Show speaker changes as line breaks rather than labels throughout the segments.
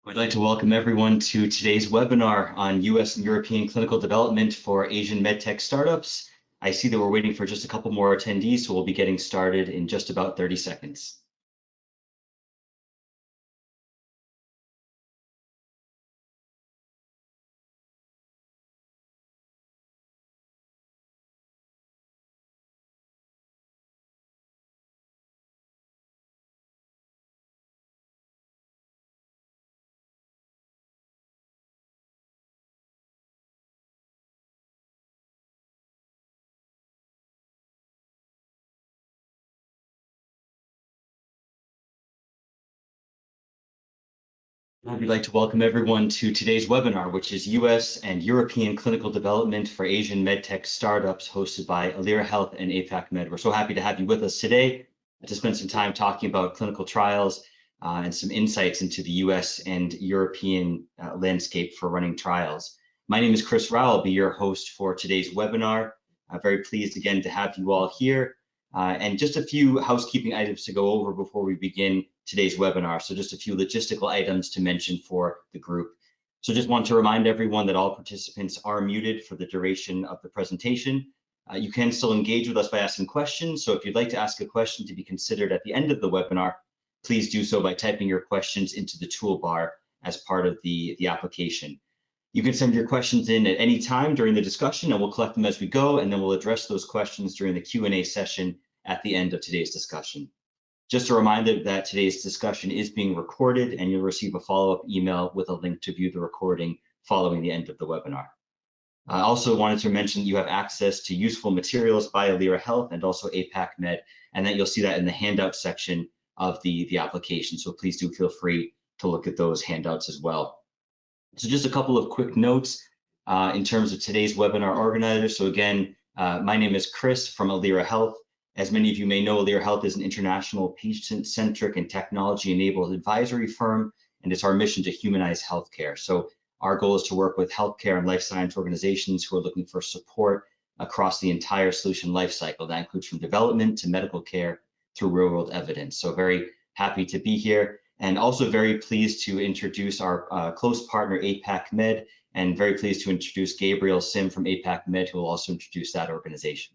We'd like to welcome everyone to today's webinar on US and European clinical development for Asian MedTech startups. I see that we're waiting for just a couple more attendees, so we'll be getting started in just about 30 seconds. We'd like to welcome everyone to today's webinar, which is US and European clinical development for Asian MedTech startups, hosted by Alira Health and APACMed. We're so happy to have you with us today to spend some time talking about clinical trials and some insights into the US and European landscape for running trials. My name is Chris Rao. I'll be your host for today's webinar. I'm very pleased again to have you all here. And just a few housekeeping items to go over before we begin today's webinar. So just a few logistical items to mention for the group. So just want to remind everyone that all participants are muted for the duration of the presentation. You can still engage with us by asking questions. So if you'd like to ask a question to be considered at the end of the webinar, please do so by typing your questions into the toolbar as part of the application. You can send your questions in at any time during the discussion, and we'll collect them as we go, and then we'll address those questions during the Q&A session at the end of today's discussion. Just a reminder that today's discussion is being recorded, and you'll receive a follow-up email with a link to view the recording following the end of the webinar. I also wanted to mention that you have access to useful materials by Alira Health and also APACMed, and that you'll see that in the handout section of the application. So please do feel free to look at those handouts as well. So just a couple of quick notes in terms of today's webinar organizer. So again, my name is Chris from Alira Health. As many of you may know, Alira Health is an international patient-centric and technology-enabled advisory firm, and it's our mission to humanize healthcare. So our goal is to work with healthcare and life science organizations who are looking for support across the entire solution lifecycle. That includes from development to medical care through real-world evidence. So very happy to be here, and also very pleased to introduce our close partner, APACMed, and very pleased to introduce Gabriel Sim from APACMed, who will also introduce that organization.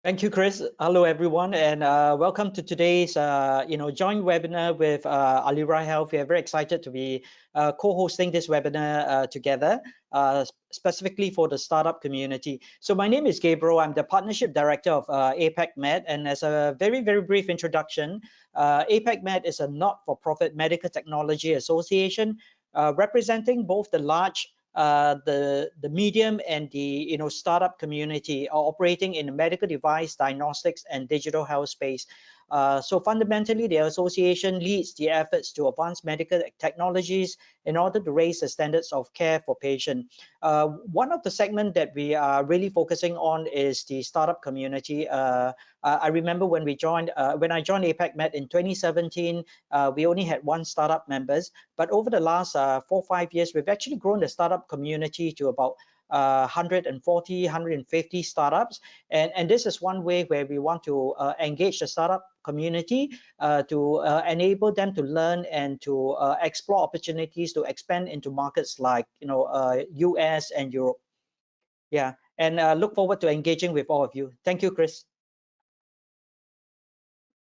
Thank you, Chris. Hello, everyone, and welcome to today's joint webinar with Alira Health. We are very excited to be co-hosting this webinar together, specifically for the startup community. So my name is Gabriel. I'm the Partnership Director of APACMed, and as a very, very brief introduction, APACMed is a not-for-profit medical technology association representing both the large the medium and the startup community are operating in the medical device, diagnostics, and digital health space. So fundamentally, the association leads the efforts to advance medical technologies in order to raise the standards of care for patients. One of the segments that we are really focusing on is the startup community. I remember when I joined APACMed in 2017, we only had 1 startup members, but over the last 4 or 5 years, we've actually grown the startup community to about 140, 150 startups, and this is one way where we want to engage the startup community to enable them to learn and to explore opportunities to expand into markets like US and Europe. Yeah, and look forward to engaging with all of you. Thank you, Chris.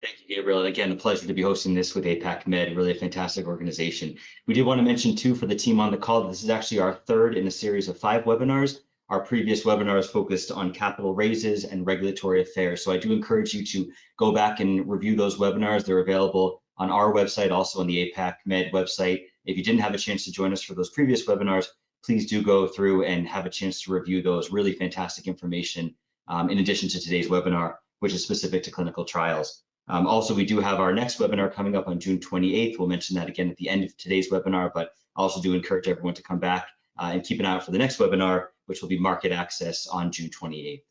Thank you, Gabriel. And again, a pleasure to be hosting this with APACMed, really a fantastic organization. We did want to mention too, for the team on the call, that this is actually our 3rd in a series of 5 webinars. Our previous webinars focused on capital raises and regulatory affairs. So I do encourage you to go back and review those webinars. They're available on our website, also on the APACMed website. If you didn't have a chance to join us for those previous webinars, please do go through and have a chance to review those. Really fantastic information in addition to today's webinar, which is specific to clinical trials. Also, we do have our next webinar coming up on June 28th. We'll mention that again at the end of today's webinar, but I also do encourage everyone to come back and keep an eye out for the next webinar, which will be market access on June 28th.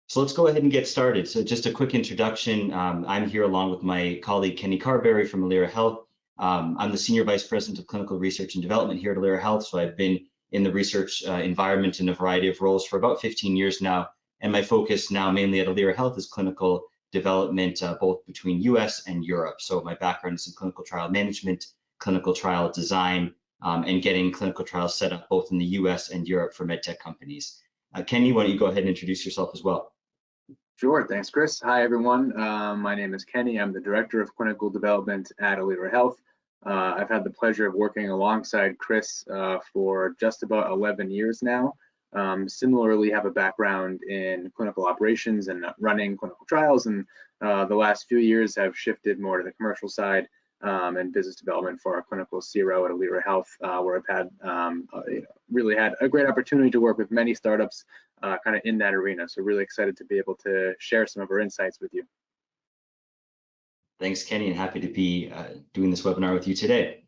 So let's go ahead and get started. So just a quick introduction. I'm here along with my colleague, Kenny Carberry from Alira Health. I'm the Senior Vice President of Clinical Research and Development here at Alira Health. So I've been in the research environment in a variety of roles for about 15 years now. And my focus now mainly at Alira Health is clinical development, both between US and Europe. So my background is in clinical trial management, clinical trial design, and getting clinical trials set up both in the US and Europe for medtech companies. Kenny, why don't you go ahead and introduce yourself as well?
Sure, thanks, Chris. Hi, everyone. My name is Kenny. I'm the Director of Clinical Development at Alira Health. I've had the pleasure of working alongside Chris for just about 11 years now. Similarly, have a background in clinical operations and running clinical trials, and the last few years have shifted more to the commercial side and business development for our clinical CRO at Alira Health, where I've had really had a great opportunity to work with many startups kind of in that arena. So really excited to be able to share some of our insights with you.
Thanks, Kenny, and happy to be doing this webinar with you today.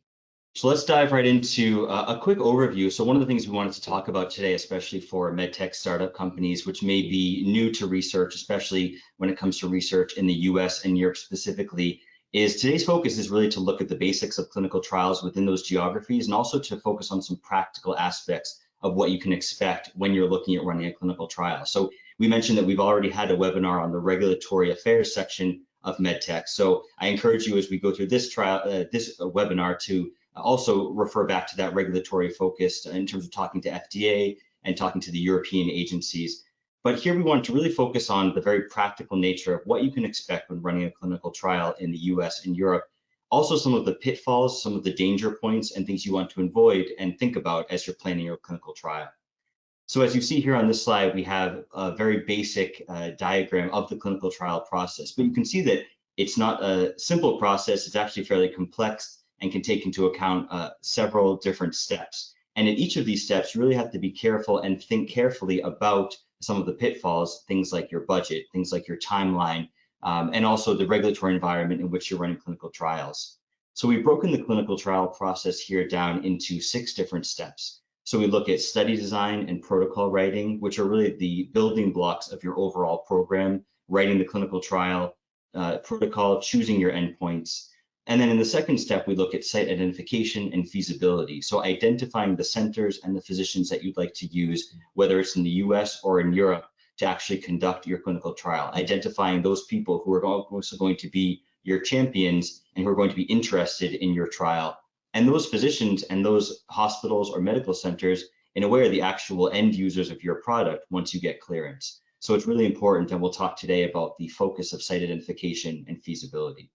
So let's dive right into a quick overview. So one of the things we wanted to talk about today, especially for medtech startup companies, which may be new to research, especially when it comes to research in the US and Europe specifically, is today's focus is really to look at the basics of clinical trials within those geographies, and also to focus on some practical aspects of what you can expect when you're looking at running a clinical trial. So we mentioned that we've already had a webinar on the regulatory affairs section of MedTech. So I encourage you as we go through this webinar to also refer back to that regulatory focus in terms of talking to FDA and talking to the European agencies. But here we want to really focus on the very practical nature of what you can expect when running a clinical trial in the US and Europe. Also some of the pitfalls, some of the danger points and things you want to avoid and think about as you're planning your clinical trial. So as you see here on this slide, we have a very basic diagram of the clinical trial process, but you can see that it's not a simple process. It's actually fairly complex and can take into account several different steps. And in each of these steps, you really have to be careful and think carefully about some of the pitfalls, things like your budget, things like your timeline, and also the regulatory environment in which you're running clinical trials. So we've broken the clinical trial process here down into 6 different steps. So we look at study design and protocol writing, which are really the building blocks of your overall program, writing the clinical trial protocol, choosing your endpoints. And then in the second step, we look at site identification and feasibility. So identifying the centers and the physicians that you'd like to use, whether it's in the US or in Europe, to actually conduct your clinical trial, identifying those people who are also going to be your champions and who are going to be interested in your trial. And those physicians and those hospitals or medical centers, in a way, are the actual end users of your product once you get clearance. So it's really important, and we'll talk today about the focus of site identification and feasibility.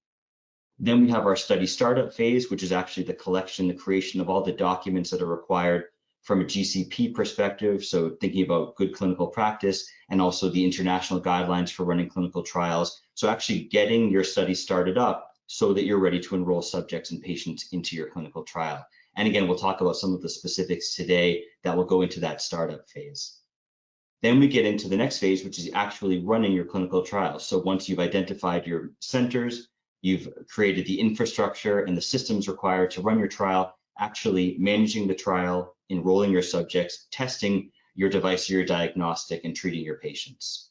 Then we have our study startup phase, which is actually the collection, the creation of all the documents that are required from a GCP perspective. So thinking about good clinical practice and also the international guidelines for running clinical trials. So actually getting your study started up so that you're ready to enroll subjects and patients into your clinical trial. And again, we'll talk about some of the specifics today that will go into that startup phase. Then we get into the next phase, which is actually running your clinical trial. So once you've identified your centers, you've created the infrastructure and the systems required to run your trial, actually managing the trial, enrolling your subjects, testing your device or your diagnostic, and treating your patients.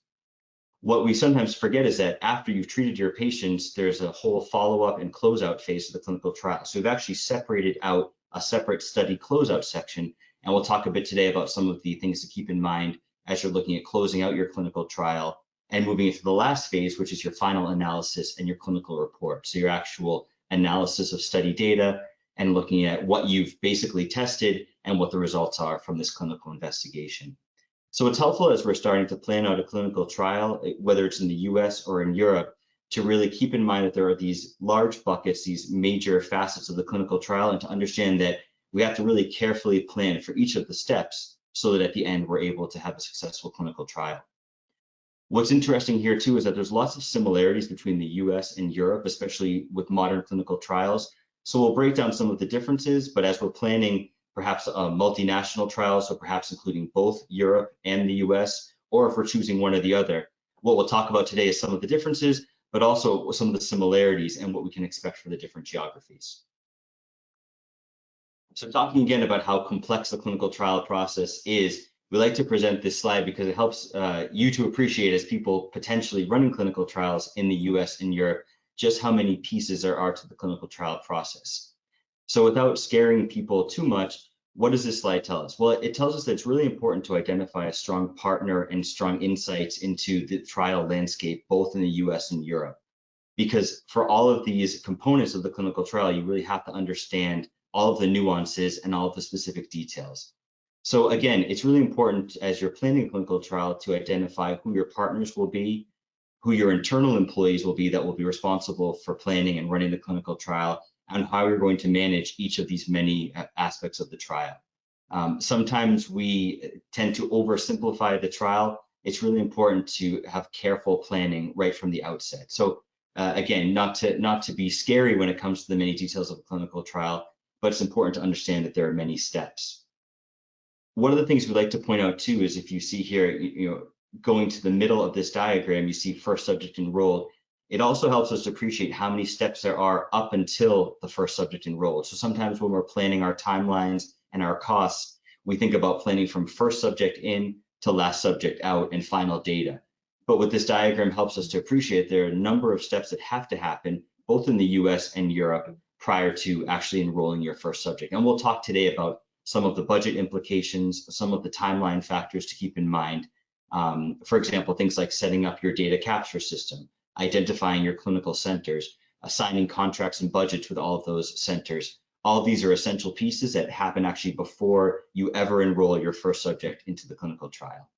What we sometimes forget is that after you've treated your patients, there's a whole follow-up and closeout phase of the clinical trial. So we've actually separated out a separate study closeout section, and we'll talk a bit today about some of the things to keep in mind as you're looking at closing out your clinical trial and moving into the last phase, which is your final analysis and your clinical report. So your actual analysis of study data and looking at what you've basically tested and what the results are from this clinical investigation. So it's helpful as we're starting to plan out a clinical trial, whether it's in the US or in Europe, to really keep in mind that there are these large buckets, these major facets of the clinical trial, and to understand that we have to really carefully plan for each of the steps so that at the end we're able to have a successful clinical trial. What's interesting here too is that there's lots of similarities between the US and Europe, especially with modern clinical trials. So we'll break down some of the differences, but as we're planning perhaps multinational trials, so perhaps including both Europe and the US, or if we're choosing one or the other, what we'll talk about today is some of the differences, but also some of the similarities and what we can expect for the different geographies. So talking again about how complex the clinical trial process is, we like to present this slide because it helps you to appreciate, as people potentially running clinical trials in the US and Europe, just how many pieces there are to the clinical trial process. So without scaring people too much, What does this slide tell us? Well, it tells us that it's really important to identify a strong partner and strong insights into the trial landscape, both in the US and Europe. Because for all of these components of the clinical trial, you really have to understand all of the nuances and all of the specific details. So again, it's really important as you're planning a clinical trial to identify who your partners will be, who your internal employees will be that will be responsible for planning and running the clinical trial, and how you're going to manage each of these many aspects of the trial. Sometimes we tend to oversimplify the trial. It's really important to have careful planning right from the outset. So again, not to be scary when it comes to the many details of a clinical trial, but it's important to understand that there are many steps. One of the things we like to point out too is if you see here, going to the middle of this diagram, you see first subject enrolled. It also helps us to appreciate how many steps there are up until the first subject enrolled. So sometimes when we're planning our timelines and our costs, we think about planning from first subject in to last subject out and final data. But what this diagram helps us to appreciate, there are a number of steps that have to happen, both in the US and Europe, prior to actually enrolling your first subject. And we'll talk today about some of the budget implications, some of the timeline factors to keep in mind. For example, things like setting up your data capture system, identifying your clinical centers, assigning contracts and budgets with all of those centers. All of these are essential pieces that happen actually before you ever enroll your first subject into the clinical trial.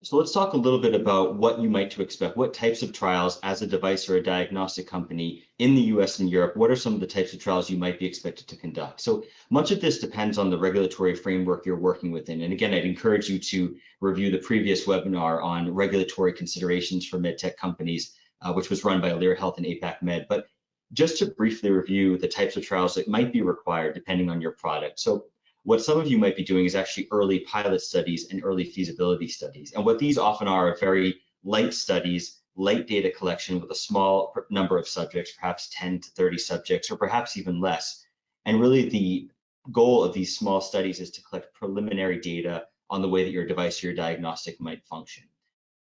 So let's talk a little bit about what you might to expect, what types of trials as a device or a diagnostic company in the US and Europe, what are some of the types of trials you might be expected to conduct? So much of this depends on the regulatory framework you're working within. And again, I'd encourage you to review the previous webinar on regulatory considerations for medtech companies, which was run by Alira Health and APACMed. But just to briefly review the types of trials that might be required depending on your product. So what some of you might be doing is actually early pilot studies and early feasibility studies. And what these often are very light studies, light data collection with a small number of subjects, perhaps 10 to 30 subjects, or perhaps even less. And really the goal of these small studies is to collect preliminary data on the way that your device or your diagnostic might function.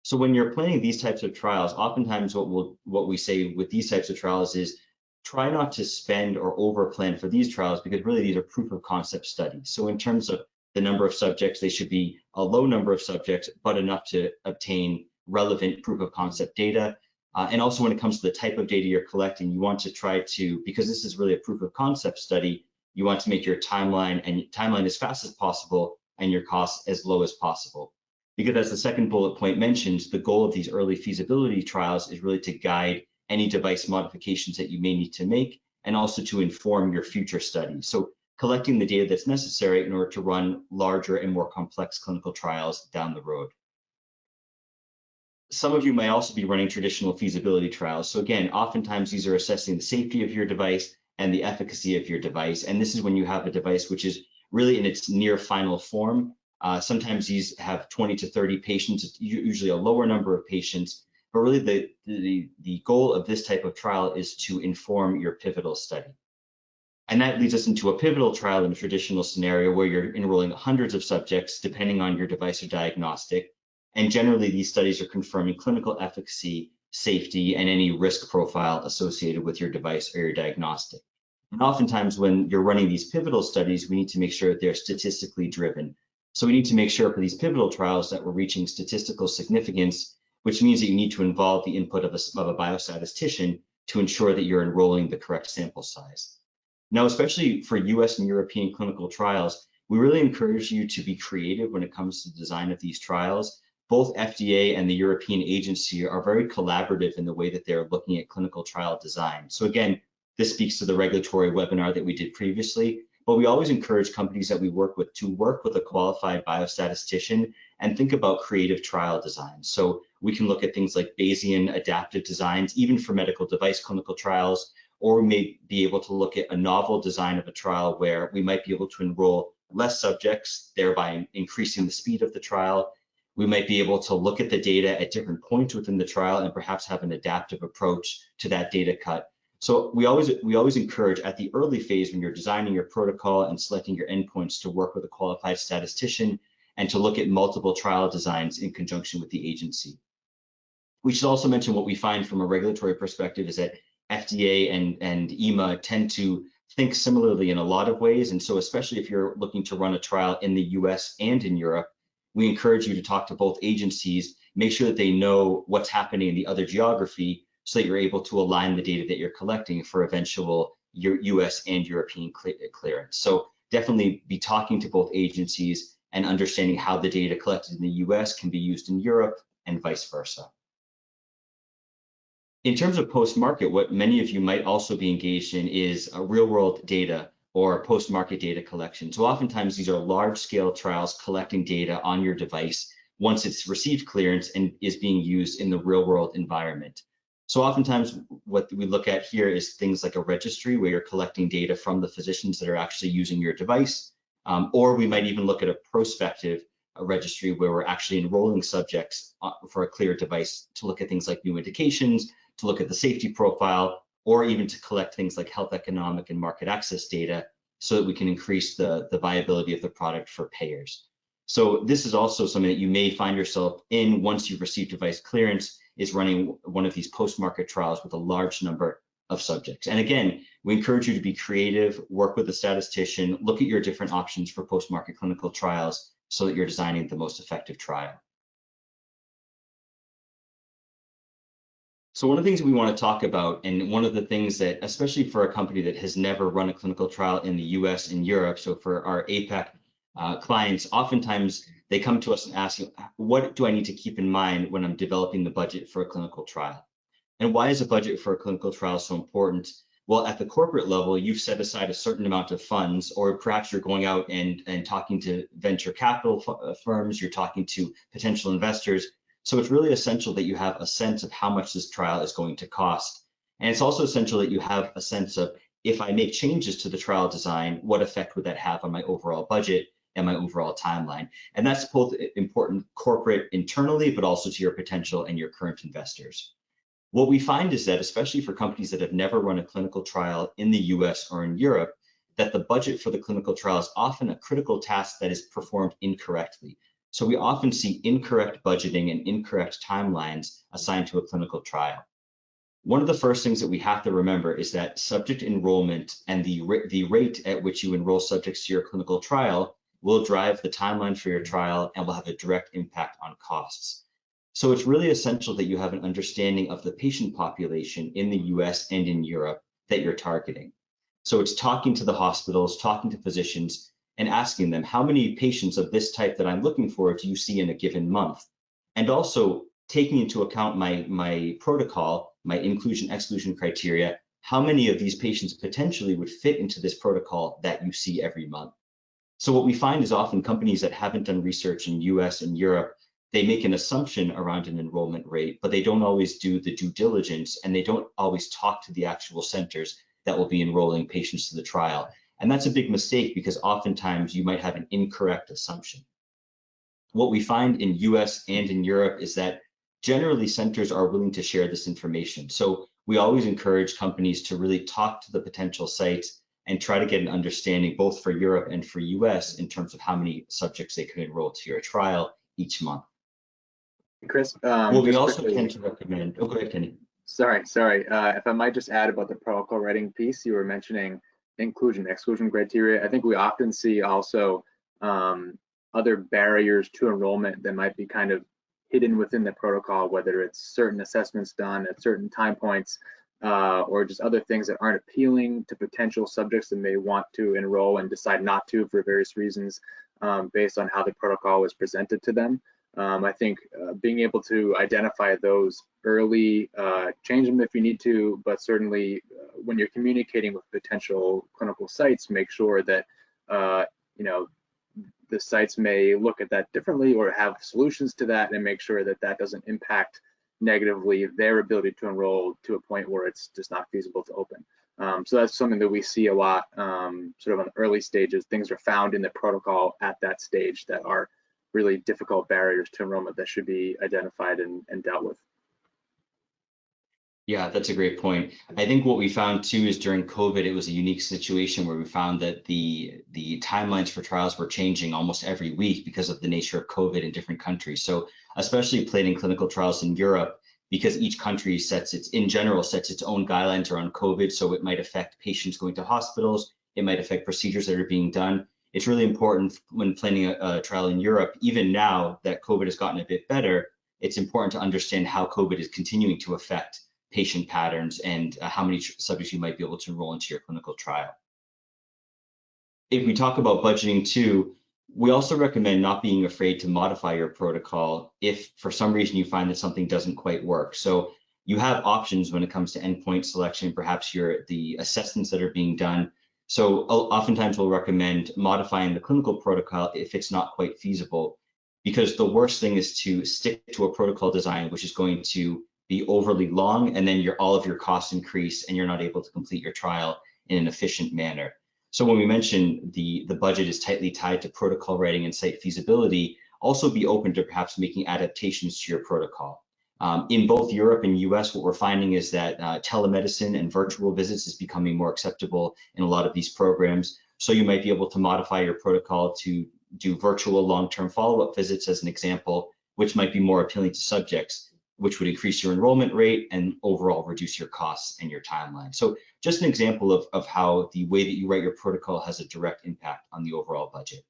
So when you're planning these types of trials, oftentimes what we say with these types of trials is try not to spend or over plan for these trials, because really these are proof of concept studies. So in terms of the number of subjects, they should be a low number of subjects, but enough to obtain relevant proof of concept data. And also when it comes to the type of data you're collecting, you want to try to, because this is really a proof of concept study, you want to make your timeline as fast as possible and your costs as low as possible. Because as the second bullet point mentions, the goal of these early feasibility trials is really to guide any device modifications that you may need to make, and also to inform your future studies. So collecting the data that's necessary in order to run larger and more complex clinical trials down the road. Some of you may also be running traditional feasibility trials. So again, oftentimes these are assessing the safety of your device and the efficacy of your device. And this is when you have a device which is really in its near final form. Sometimes these have 20 to 30 patients, it's usually a lower number of patients. But really the goal of this type of trial is to inform your pivotal study. And that leads us into a pivotal trial in a traditional scenario where you're enrolling hundreds of subjects depending on your device or diagnostic. And generally these studies are confirming clinical efficacy, safety, and any risk profile associated with your device or your diagnostic. And oftentimes when you're running these pivotal studies, we need to make sure that they're statistically driven. So we need to make sure for these pivotal trials that we're reaching statistical significance, which means that you need to involve the input of a biostatistician to ensure that you're enrolling the correct sample size. Now, especially for US and European clinical trials, we really encourage you to be creative when it comes to the design of these trials. Both FDA and the European agency are very collaborative in the way that they're looking at clinical trial design. So again, this speaks to the regulatory webinar that we did previously, but we always encourage companies that we work with to work with a qualified biostatistician and think about creative trial design. So we can look at things like Bayesian adaptive designs, even for medical device clinical trials, or we may be able to look at a novel design of a trial where we might be able to enroll less subjects, thereby increasing the speed of the trial. We might be able to look at the data at different points within the trial and perhaps have an adaptive approach to that data cut. So we always encourage at the early phase when you're designing your protocol and selecting your endpoints to work with a qualified statistician and to look at multiple trial designs in conjunction with the agency. We should also mention what we find from a regulatory perspective is that FDA and EMA tend to think similarly in a lot of ways. And so especially if you're looking to run a trial in the US and in Europe, we encourage you to talk to both agencies, make sure that they know what's happening in the other geography so that you're able to align the data that you're collecting for eventual US and European clearance. So definitely be talking to both agencies and understanding how the data collected in the US can be used in Europe and vice versa. In terms of post-market, what many of you might also be engaged in is real-world data or post-market data collection. So oftentimes these are large-scale trials collecting data on your device once it's received clearance and is being used in the real-world environment. So oftentimes what we look at here is things like a registry where you're collecting data from the physicians that are actually using your device, or we might even look at a prospective registry where we're actually enrolling subjects for a cleared device to look at things like new indications, to look at the safety profile, or even to collect things like health economic and market access data so that we can increase the viability of the product for payers. So this is also something that you may find yourself in once you've received device clearance, is running one of these post-market trials with a large number of subjects. And again, we encourage you to be creative, work with a statistician, look at your different options for post-market clinical trials so that you're designing the most effective trial. So one of the things we want to talk about, and one of the things that, especially for a company that has never run a clinical trial in the US and Europe, so for our APAC clients, oftentimes they come to us and ask, what do I need to keep in mind when I'm developing the budget for a clinical trial? And why is a budget for a clinical trial so important? Well, at the corporate level, you've set aside a certain amount of funds, or perhaps you're going out and talking to venture capital firms, you're talking to potential investors. So it's really essential that you have a sense of how much this trial is going to cost. And it's also essential that you have a sense of, if I make changes to the trial design, what effect would that have on my overall budget and my overall timeline? And that's both important corporate internally, but also to your potential and your current investors. What we find is that, especially for companies that have never run a clinical trial in the US or in Europe, that the budget for the clinical trial is often a critical task that is performed incorrectly. So we often see incorrect budgeting and incorrect timelines assigned to a clinical trial. One of the first things that we have to remember is that subject enrollment and the rate at which you enroll subjects to your clinical trial will drive the timeline for your trial and will have a direct impact on costs. So it's really essential that you have an understanding of the patient population in the US and in Europe that you're targeting. So it's talking to the hospitals, talking to physicians, and asking them, how many patients of this type that I'm looking for do you see in a given month? And also taking into account my protocol, my inclusion-exclusion criteria, how many of these patients potentially would fit into this protocol that you see every month? So what we find is often companies that haven't done research in US and Europe, they make an assumption around an enrollment rate, but they don't always do the due diligence, and they don't always talk to the actual centers that will be enrolling patients to the trial. And that's a big mistake, because oftentimes you might have an incorrect assumption. What we find in US and in Europe is that generally centers are willing to share this information. So we always encourage companies to really talk to the potential sites and try to get an understanding both for Europe and for US in terms of how many subjects they could enroll to your trial each month.
Chris,
well, we also tend to recommend, oh, go ahead, Kenny.
Sorry. If I might just add about the protocol writing piece, you were mentioning inclusion, exclusion criteria. I think we often see also other barriers to enrollment that might be kind of hidden within the protocol, whether it's certain assessments done at certain time points, or just other things that aren't appealing to potential subjects that may want to enroll and decide not to for various reasons, based on how the protocol was presented to them. I think being able to identify those early, change them if you need to, but certainly when you're communicating with potential clinical sites, make sure that the sites may look at that differently or have solutions to that, and make sure that that doesn't impact negatively their ability to enroll to a point where it's just not feasible to open. So that's something that we see a lot, sort of on the early stages. Things are found in the protocol at that stage that are really difficult barriers to enrollment that should be identified and dealt with.
Yeah, that's a great point. I think what we found too is during COVID, it was a unique situation where we found that the timelines for trials were changing almost every week because of the nature of COVID in different countries. So especially planning clinical trials in Europe, because each country in general sets its own guidelines around COVID. So it might affect patients going to hospitals. It might affect procedures that are being done. It's really important when planning a trial in Europe, even now that COVID has gotten a bit better, it's important to understand how COVID is continuing to affect patient patterns and how many subjects you might be able to enroll into your clinical trial. If we talk about budgeting too, we also recommend not being afraid to modify your protocol if for some reason you find that something doesn't quite work. So you have options when it comes to endpoint selection, perhaps the assessments that are being done. So oftentimes we'll recommend modifying the clinical protocol if it's not quite feasible, because the worst thing is to stick to a protocol design which is going to be overly long, and then all of your costs increase and you're not able to complete your trial in an efficient manner. So when we mention the budget is tightly tied to protocol writing and site feasibility, also be open to perhaps making adaptations to your protocol. In both Europe and US, what we're finding is that telemedicine and virtual visits is becoming more acceptable in a lot of these programs. So you might be able to modify your protocol to do virtual long-term follow-up visits as an example, which might be more appealing to subjects, which would increase your enrollment rate and overall reduce your costs and your timeline. So just an example of how the way that you write your protocol has a direct impact on the overall budget.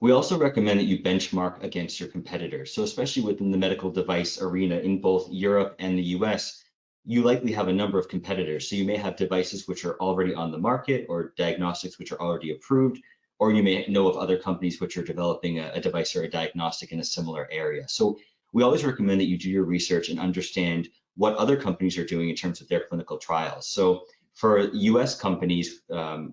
We also recommend that you benchmark against your competitors. So especially within the medical device arena in both Europe and the US, you likely have a number of competitors. So you may have devices which are already on the market or diagnostics which are already approved, or you may know of other companies which are developing a device or a diagnostic in a similar area. So we always recommend that you do your research and understand what other companies are doing in terms of their clinical trials. So for US companies,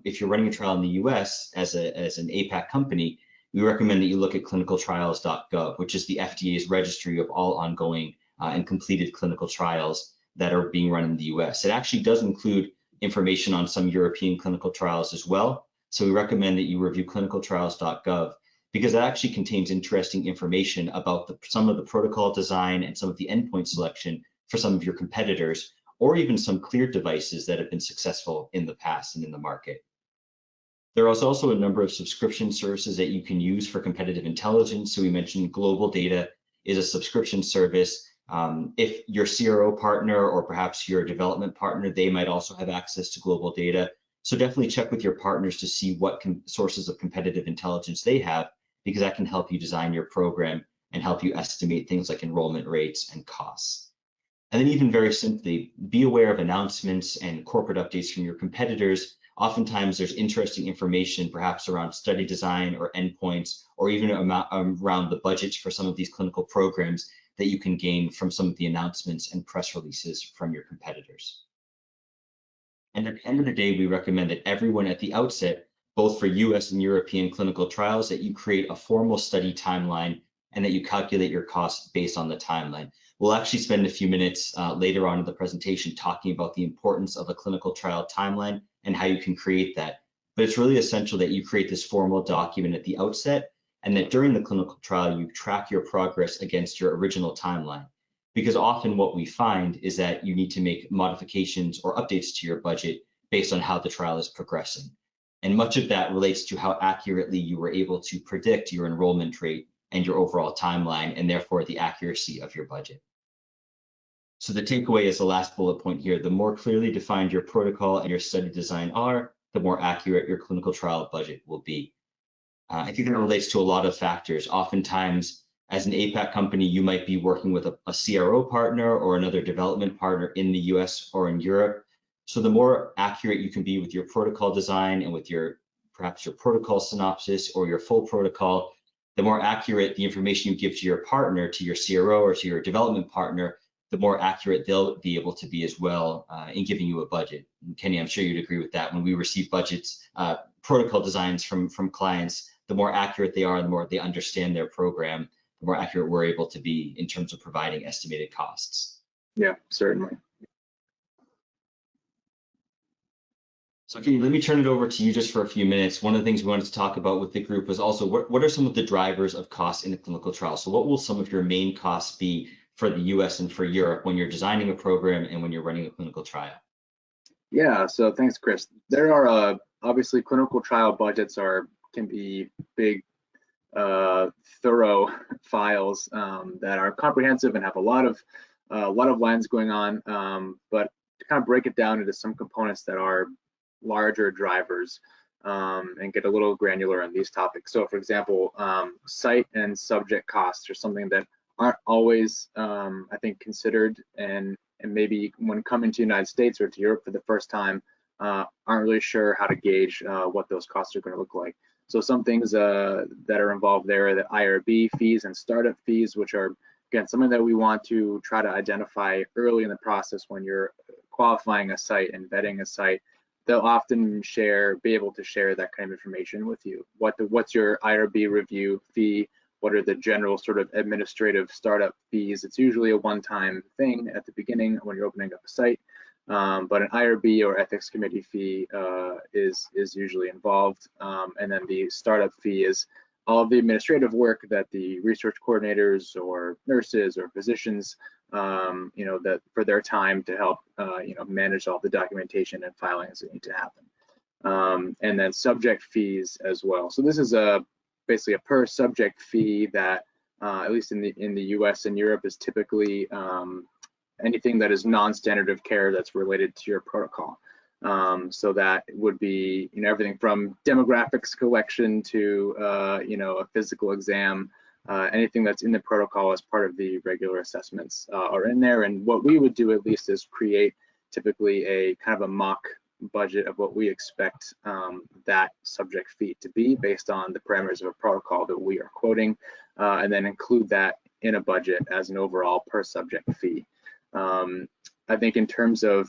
if you're running a trial in the US as an APAC company, we recommend that you look at clinicaltrials.gov, which is the FDA's registry of all ongoing and completed clinical trials that are being run in the US. It actually does include information on some European clinical trials as well. So we recommend that you review clinicaltrials.gov, because that actually contains interesting information about some of the protocol design and some of the endpoint selection for some of your competitors, or even some cleared devices that have been successful in the past and in the market. There is also a number of subscription services that you can use for competitive intelligence. So we mentioned Global Data is a subscription service. If your CRO partner or perhaps your development partner, they might also have access to Global Data. So definitely check with your partners to see what sources of competitive intelligence they have, because that can help you design your program and help you estimate things like enrollment rates and costs. And then even very simply, be aware of announcements and corporate updates from your competitors. Oftentimes there's interesting information perhaps around study design or endpoints, or even around the budgets for some of these clinical programs that you can gain from some of the announcements and press releases from your competitors. And at the end of the day, we recommend that everyone at the outset, both for US and European clinical trials, that you create a formal study timeline and that you calculate your costs based on the timeline. We'll actually spend a few minutes later on in the presentation talking about the importance of a clinical trial timeline and how you can create that. But it's really essential that you create this formal document at the outset, and that during the clinical trial, you track your progress against your original timeline. Because often what we find is that you need to make modifications or updates to your budget based on how the trial is progressing. And much of that relates to how accurately you were able to predict your enrollment rate and your overall timeline, and therefore the accuracy of your budget. So the takeaway is the last bullet point here: the more clearly defined your protocol and your study design are, the more accurate your clinical trial budget will be. I think that relates to a lot of factors. Oftentimes, as an APAC company, you might be working with a CRO partner or another development partner in the US or in Europe. So the more accurate you can be with your protocol design and with perhaps your protocol synopsis or your full protocol, the more accurate the information you give to your partner, to your CRO or to your development partner, the more accurate they'll be able to be as well in giving you a budget. And Kenny, I'm sure you'd agree with that. When we receive budgets, protocol designs from clients, the more accurate they are, the more they understand their program, the more accurate we're able to be in terms of providing estimated costs.
Yeah, certainly.
So Kenny, let me turn it over to you just for a few minutes. One of the things we wanted to talk about with the group was also what are some of the drivers of costs in a clinical trial? So what will some of your main costs be for the US and for Europe when you're designing a program and when you're running a clinical trial?
Yeah, so thanks, Chris. There are obviously clinical trial budgets can be big thorough files that are comprehensive and have a lot of lines going on, but to kind of break it down into some components that are larger drivers and get a little granular on these topics. So for example, site and subject costs are something that aren't always, I think, considered, and maybe when coming to the United States or to Europe for the first time, aren't really sure how to gauge what those costs are going to look like. So some things that are involved there are the IRB fees and startup fees, which are, again, something that we want to try to identify early in the process when you're qualifying a site and vetting a site. They'll often be able to share that kind of information with you. What's your IRB review fee? What are the general sort of administrative startup fees? It's usually a one-time thing at the beginning when you're opening up a site, but an IRB or ethics committee fee is usually involved. And then the startup fee is all of the administrative work that the research coordinators or nurses or physicians, that for their time to help, manage all the documentation and filings that need to happen. And then subject fees as well. So this is basically a per subject fee that, at least in the US and Europe, is typically anything that is non-standard of care that's related to your protocol. So that would be, everything from demographics collection to, a physical exam, anything that's in the protocol as part of the regular assessments are in there. And what we would do at least is create typically a kind of a mock budget of what we expect that subject fee to be based on the parameters of a protocol that we are quoting, and then include that in a budget as an overall per subject fee. I think in terms of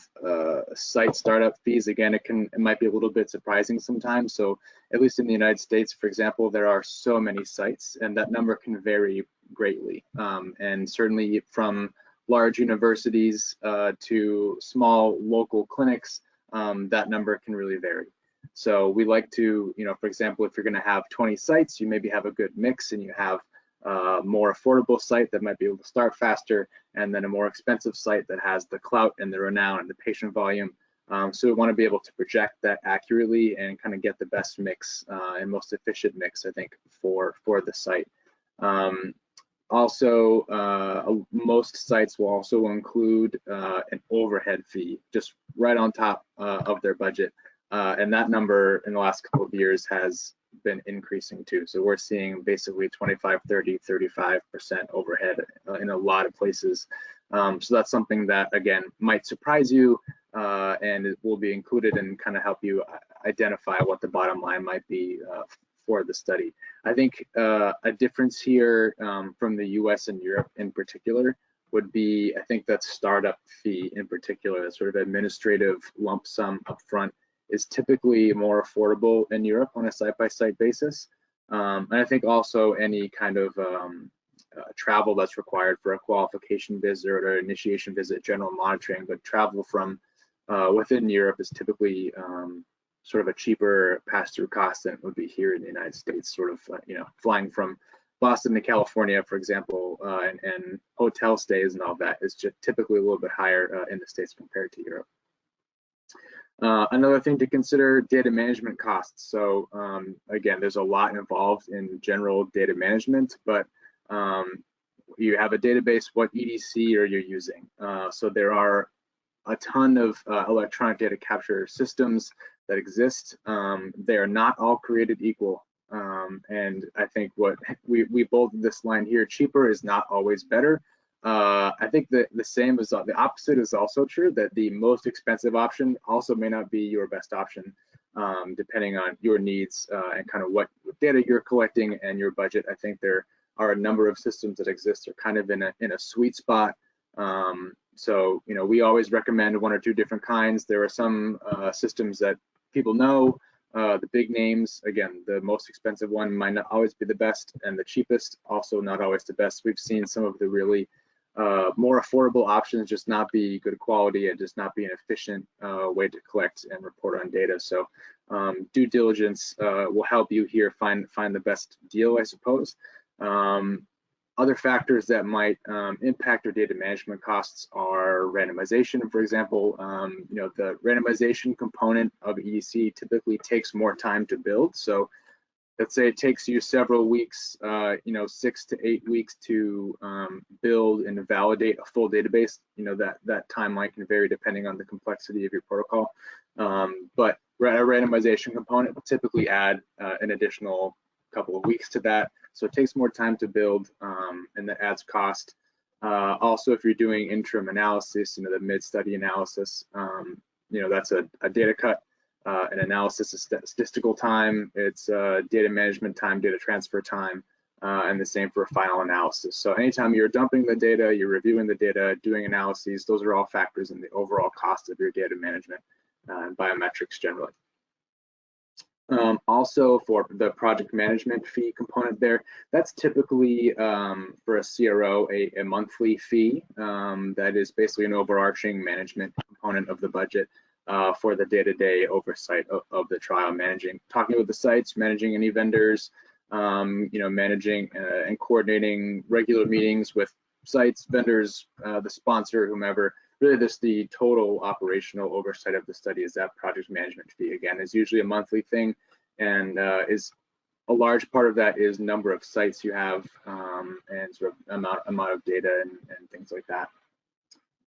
site startup fees, again, it might be a little bit surprising sometimes. So at least in the United States, for example, there are so many sites, and that number can vary greatly. And certainly from large universities to small local clinics, that number can really vary. So we like to, for example, if you're going to have 20 sites, you maybe have a good mix, and you have a more affordable site that might be able to start faster, and then a more expensive site that has the clout and the renown and the patient volume. So we want to be able to project that accurately and kind of get the best mix and most efficient mix, I think, for the site. Also, most sites will also include an overhead fee just right on top of their budget. And that number in the last couple of years has been increasing too. So we're seeing basically 25, 30, 35% overhead in a lot of places. So that's something that, again, might surprise you, and it will be included and kind of help you identify what the bottom line might be for the study. I think a difference here from the US and Europe in particular would be, I think that startup fee in particular, that sort of administrative lump sum upfront, is typically more affordable in Europe on a site-by-site basis. And I think also any kind of travel that's required for a qualification visit or an initiation visit, general monitoring, but travel from within Europe is typically sort of a cheaper pass-through cost than it would be here in the United States. Sort of, flying from Boston to California, for example, and hotel stays and all that is just typically a little bit higher in the States compared to Europe. Another thing to consider, data management costs. So again, there's a lot involved in general data management, but you have a database, what EDC are you using? So there are a ton of electronic data capture systems that exist. They are not all created equal. And I think what we bolded this line here, cheaper is not always better. I think that the opposite is also true, that the most expensive option also may not be your best option, depending on your needs and kind of what data you're collecting and your budget. I think there are a number of systems that exist are kind of in a sweet spot. So, we always recommend one or two different kinds. There are some systems that people know, the big names. Again, the most expensive one might not always be the best, and the cheapest also not always the best. We've seen some of the really more affordable options just not be good quality and just not be an efficient way to collect and report on data. So due diligence will help you here find the best deal, I suppose. Other factors that might impact your data management costs are randomization, for example. The randomization component of EDC typically takes more time to build. So let's say it takes you several weeks, 6 to 8 weeks to build and validate a full database. That timeline can vary depending on the complexity of your protocol. But a randomization component will typically add an additional couple of weeks to that. So it takes more time to build, and that adds cost. Also, if you're doing interim analysis, the mid-study analysis, that's a data cut. An analysis is statistical time, it's data management time, data transfer time, and the same for final analysis. So anytime you're dumping the data, you're reviewing the data, doing analyses, those are all factors in the overall cost of your data management and biometrics generally. Also for the project management fee component there, that's typically for a CRO a monthly fee that is basically an overarching management component of the budget. For the day-to-day oversight of the trial, talking with the sites, managing any vendors, managing and coordinating regular meetings with sites, vendors, the sponsor, whomever. Really, the total operational oversight of the study is that project management fee. Again, is usually a monthly thing, and is a large part of that is number of sites you have and sort of amount of data and things like that.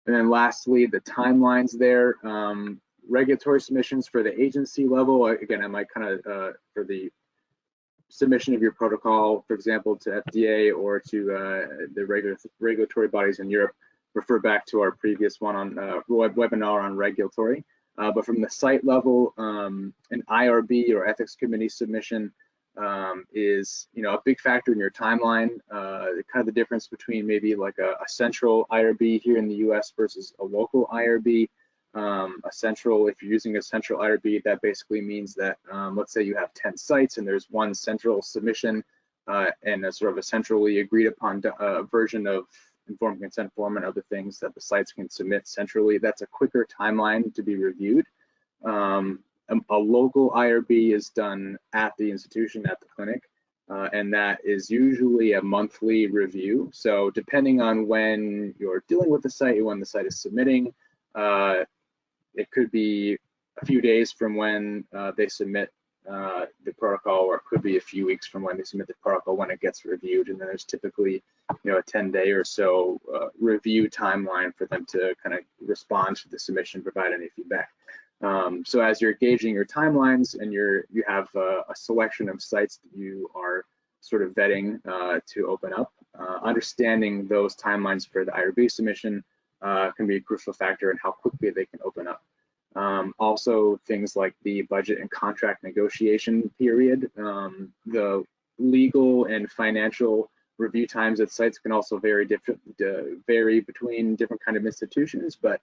And then lastly, the timelines there. Regulatory submissions for the agency level, again, I might kind of, for the submission of your protocol, for example, to FDA or to the regulatory bodies in Europe, refer back to our previous one on webinar on regulatory. But from the site level, an IRB or ethics committee submission is a big factor in your timeline. Kind of the difference between maybe like a central IRB here in the US versus a local IRB. If you're using a central IRB, that basically means that let's say you have 10 sites and there's one central submission and a sort of a centrally agreed upon version of informed consent form and other things that the sites can submit centrally. That's a quicker timeline to be reviewed. A local IRB is done at the institution, at the clinic, and that is usually a monthly review. So depending on when you're dealing with the site, when the site is submitting, it could be a few days from when they submit the protocol, or it could be a few weeks from when they submit the protocol when it gets reviewed. And then there's typically, a 10-day or so review timeline for them to kind of respond to the submission, provide any feedback. So as you're gauging your timelines and you have a selection of sites that you are sort of vetting to open up, understanding those timelines for the IRB submission can be a crucial factor in how quickly they can open up. Also, things like the budget and contract negotiation period, the legal and financial review times at sites can also vary between different kind of institutions, but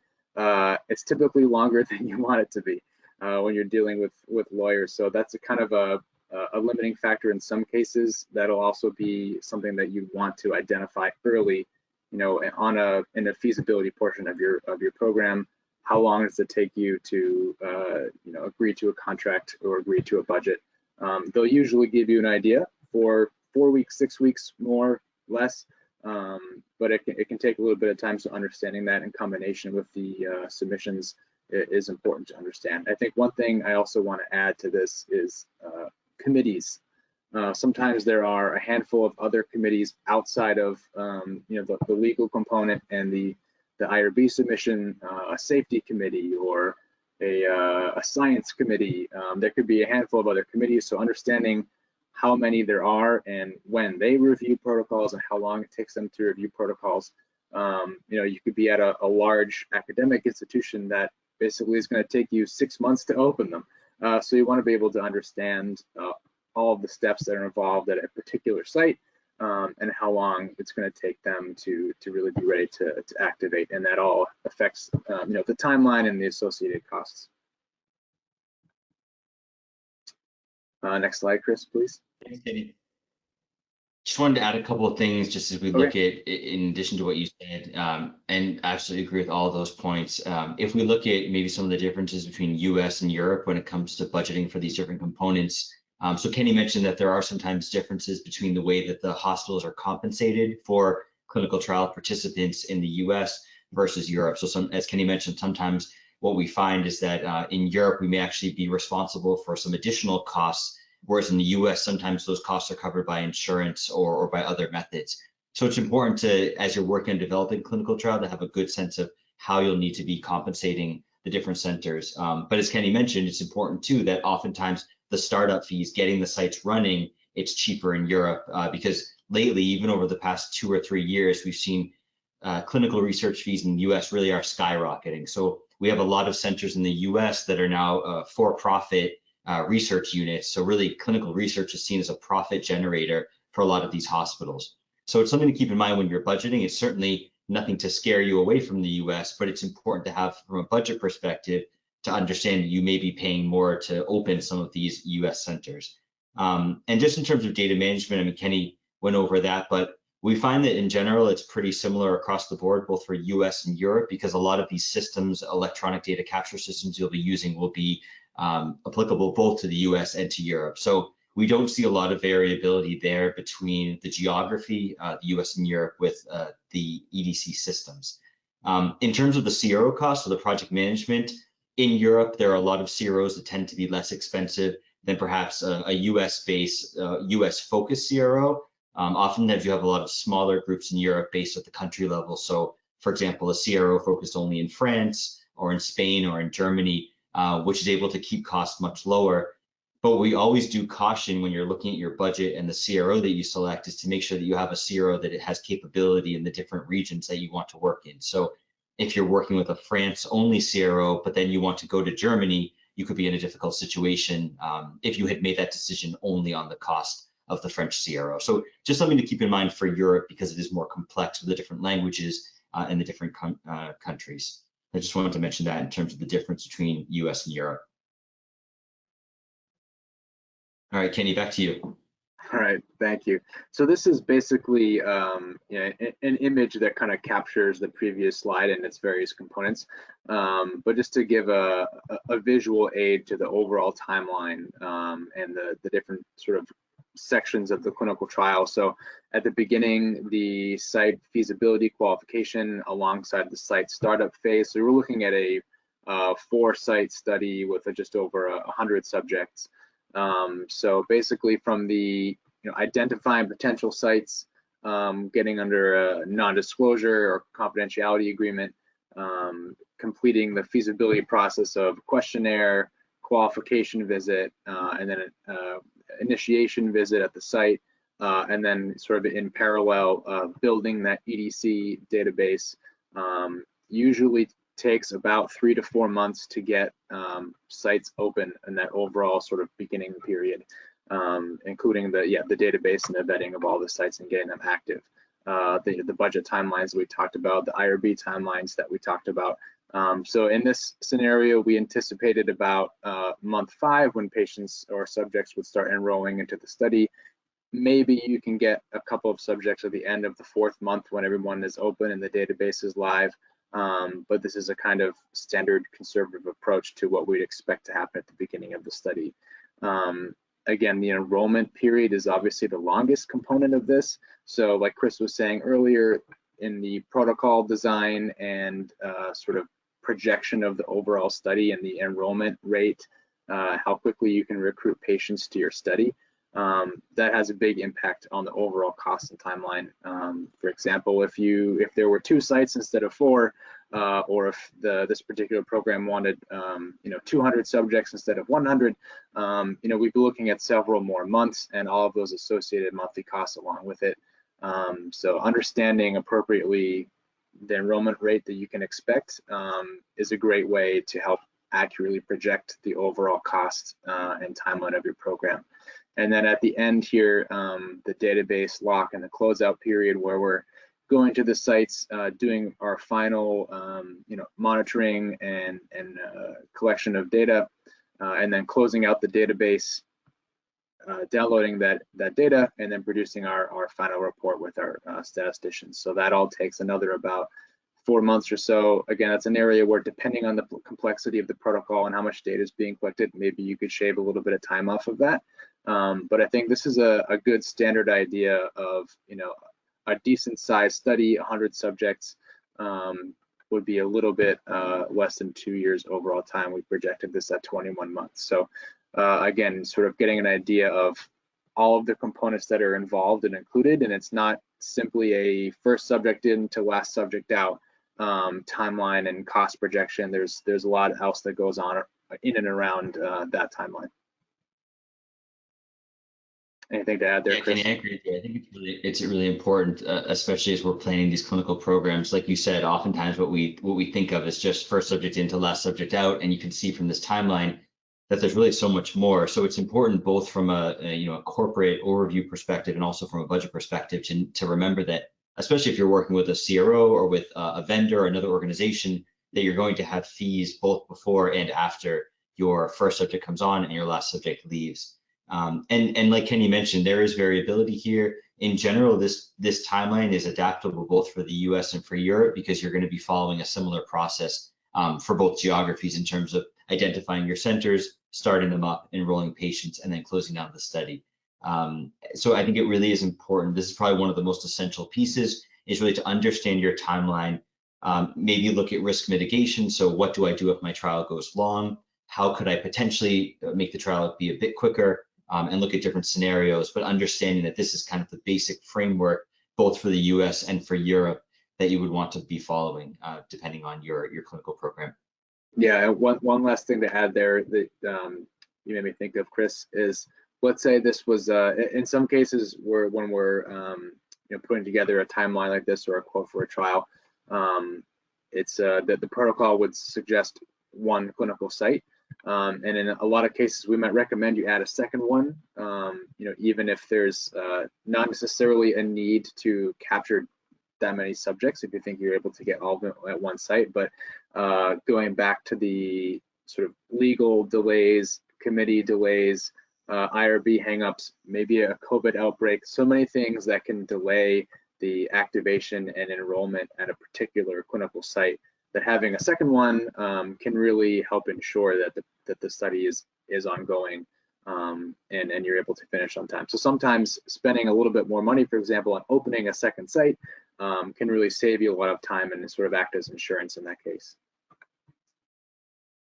it's typically longer than you want it to be when you're dealing with lawyers. So that's a kind of a limiting factor in some cases. That'll also be something that you want to identify early, in a feasibility portion of your program. How long does it take you to agree to a contract or agree to a budget? They'll usually give you an idea for 4 weeks, 6 weeks, more, less, but it can take a little bit of time. So understanding that in combination with the submissions is important to understand. I think one thing I also want to add to this is committees. Sometimes there are a handful of other committees outside of the legal component and the IRB submission, a safety committee or a science committee. There could be a handful of other committees, so understanding how many there are and when they review protocols and how long it takes them to review protocols. You could be at a large academic institution that basically is going to take you 6 months to open them. So you want to be able to understand all of the steps that are involved at a particular site and how long it's going to take them to really be ready to activate, and that all affects the timeline and the associated costs. Next slide, Chris, please.
Thanks, Katie. Just wanted to add a couple of things just as we look at, in addition to what you said, and I absolutely agree with all of those points. If we look at maybe some of the differences between US and Europe when it comes to budgeting for these different components. So Kenny mentioned that there are sometimes differences between the way that the hospitals are compensated for clinical trial participants in the US versus Europe. So as Kenny mentioned, sometimes what we find is that in Europe, we may actually be responsible for some additional costs whereas in the US, sometimes those costs are covered by insurance or by other methods. So it's important to, as you're working on developing clinical trial, to have a good sense of how you'll need to be compensating the different centers. But as Kenny mentioned, it's important too that oftentimes the startup fees, getting the sites running, it's cheaper in Europe because lately, even over the past 2 or 3 years, we've seen clinical research fees in the US really are skyrocketing. So we have a lot of centers in the US that are now for-profit research units. So really clinical research is seen as a profit generator for a lot of these hospitals. So it's something to keep in mind when you're budgeting. It's certainly nothing to scare you away from the US, but it's important to have from a budget perspective to understand you may be paying more to open some of these US centers. And just in terms of data management, I mean, Kenny went over that, but we find that in general, it's pretty similar across the board, both for US and Europe, because a lot of these systems, electronic data capture systems you'll be using will be applicable both to the US and to Europe. So we don't see a lot of variability there between the geography, the US and Europe with the EDC systems. In terms of the CRO costs, so the project management, in Europe, there are a lot of CROs that tend to be less expensive than perhaps a US-based, US-focused CRO. Oftentimes you have a lot of smaller groups in Europe based at the country level. So for example, a CRO focused only in France or in Spain or in Germany, which is able to keep costs much lower. But we always do caution when you're looking at your budget and the CRO that you select is to make sure that you have a CRO that it has capability in the different regions that you want to work in. So if you're working with a France only CRO, but then you want to go to Germany, you could be in a difficult situation if you had made that decision only on the cost of the French CRO. So just something to keep in mind for Europe because it is more complex with the different languages and the different countries. I just wanted to mention that in terms of the difference between US and Europe. All right, Kenny, back to you.
All right, thank you. So this is basically an image that kind of captures the previous slide and its various components. But just to give a visual aid to the overall timeline and the different sort of sections of the clinical trial. So at the beginning, the site feasibility qualification alongside the site startup phase. So we're looking at a 4-site study with just over 100 subjects. So basically from the identifying potential sites, getting under a non-disclosure or confidentiality agreement, completing the feasibility process of questionnaire, qualification visit, and then initiation visit at the site, and then sort of in parallel building that EDC database. Usually takes about 3 to 4 months to get sites open in that overall sort of beginning period, including the database and the vetting of all the sites and getting them active. The budget timelines we talked about, the IRB timelines that we talked about. So in this scenario, we anticipated about month 5 when patients or subjects would start enrolling into the study. Maybe you can get a couple of subjects at the end of the 4th month when everyone is open and the database is live. But this is a kind of standard conservative approach to what we'd expect to happen at the beginning of the study. Again, the enrollment period is obviously the longest component of this. So like Chris was saying earlier, in the protocol design and sort of projection of the overall study and the enrollment rate, how quickly you can recruit patients to your study, that has a big impact on the overall cost and timeline. For example, if there were 2 sites instead of 4, or if this particular program wanted 200 subjects instead of 100, we'd be looking at several more months and all of those associated monthly costs along with it. So understanding appropriately the enrollment rate that you can expect is a great way to help accurately project the overall cost and timeline of your program. And then at the end here, the database lock and the closeout period where we're going to the sites, doing our final monitoring and collection of data, and then closing out the database, downloading that data, and then producing our final report with our statisticians. So that all takes another about 4 months or so. Again, that's an area where, depending on the complexity of the protocol and how much data is being collected, maybe you could shave a little bit of time off of that. But I think this is a good standard idea of, a decent sized study. 100 subjects would be a little bit less than 2 years overall time. We projected this at 21 months. So again, sort of getting an idea of all of the components that are involved and included, and it's not simply a first subject in to last subject out timeline and cost projection. There's a lot else that goes on in and around that timeline. Anything to add there, Chris?
Kenny, I agree with you. I think it's really important, especially as we're planning these clinical programs. Like you said, oftentimes what we think of is just first subject in to last subject out, and you can see from this timeline that there's really so much more. So it's important both from a corporate overview perspective and also from a budget perspective to remember that, especially if you're working with a CRO or with a vendor or another organization, that you're going to have fees both before and after your first subject comes on and your last subject leaves. And like Kenny mentioned, there is variability here. In general, this timeline is adaptable both for the US and for Europe, because you're going to be following a similar process for both geographies in terms of identifying your centers, starting them up, enrolling patients, and then closing out the study. So I think it really is important. This is probably one of the most essential pieces, is really to understand your timeline. Maybe look at risk mitigation. So what do I do if my trial goes long? How could I potentially make the trial be a bit quicker? And look at different scenarios, but understanding that this is kind of the basic framework, both for the US and for Europe, that you would want to be following, depending on your clinical program.
Yeah, one last thing to add there that you made me think of, Chris, is let's say this was in some cases when we're putting together a timeline like this or a quote for a trial, it's that the protocol would suggest one clinical site. And in a lot of cases, we might recommend you add a second one, even if there's not necessarily a need to capture that many subjects, if you think you're able to get all of them at one site. But going back to the sort of legal delays, committee delays, IRB hangups, maybe a COVID outbreak, so many things that can delay the activation and enrollment at a particular clinical site, that having a second one can really help ensure that the study is ongoing and you're able to finish on time. So sometimes spending a little bit more money, for example, on opening a second site can really save you a lot of time and sort of act as insurance in that case.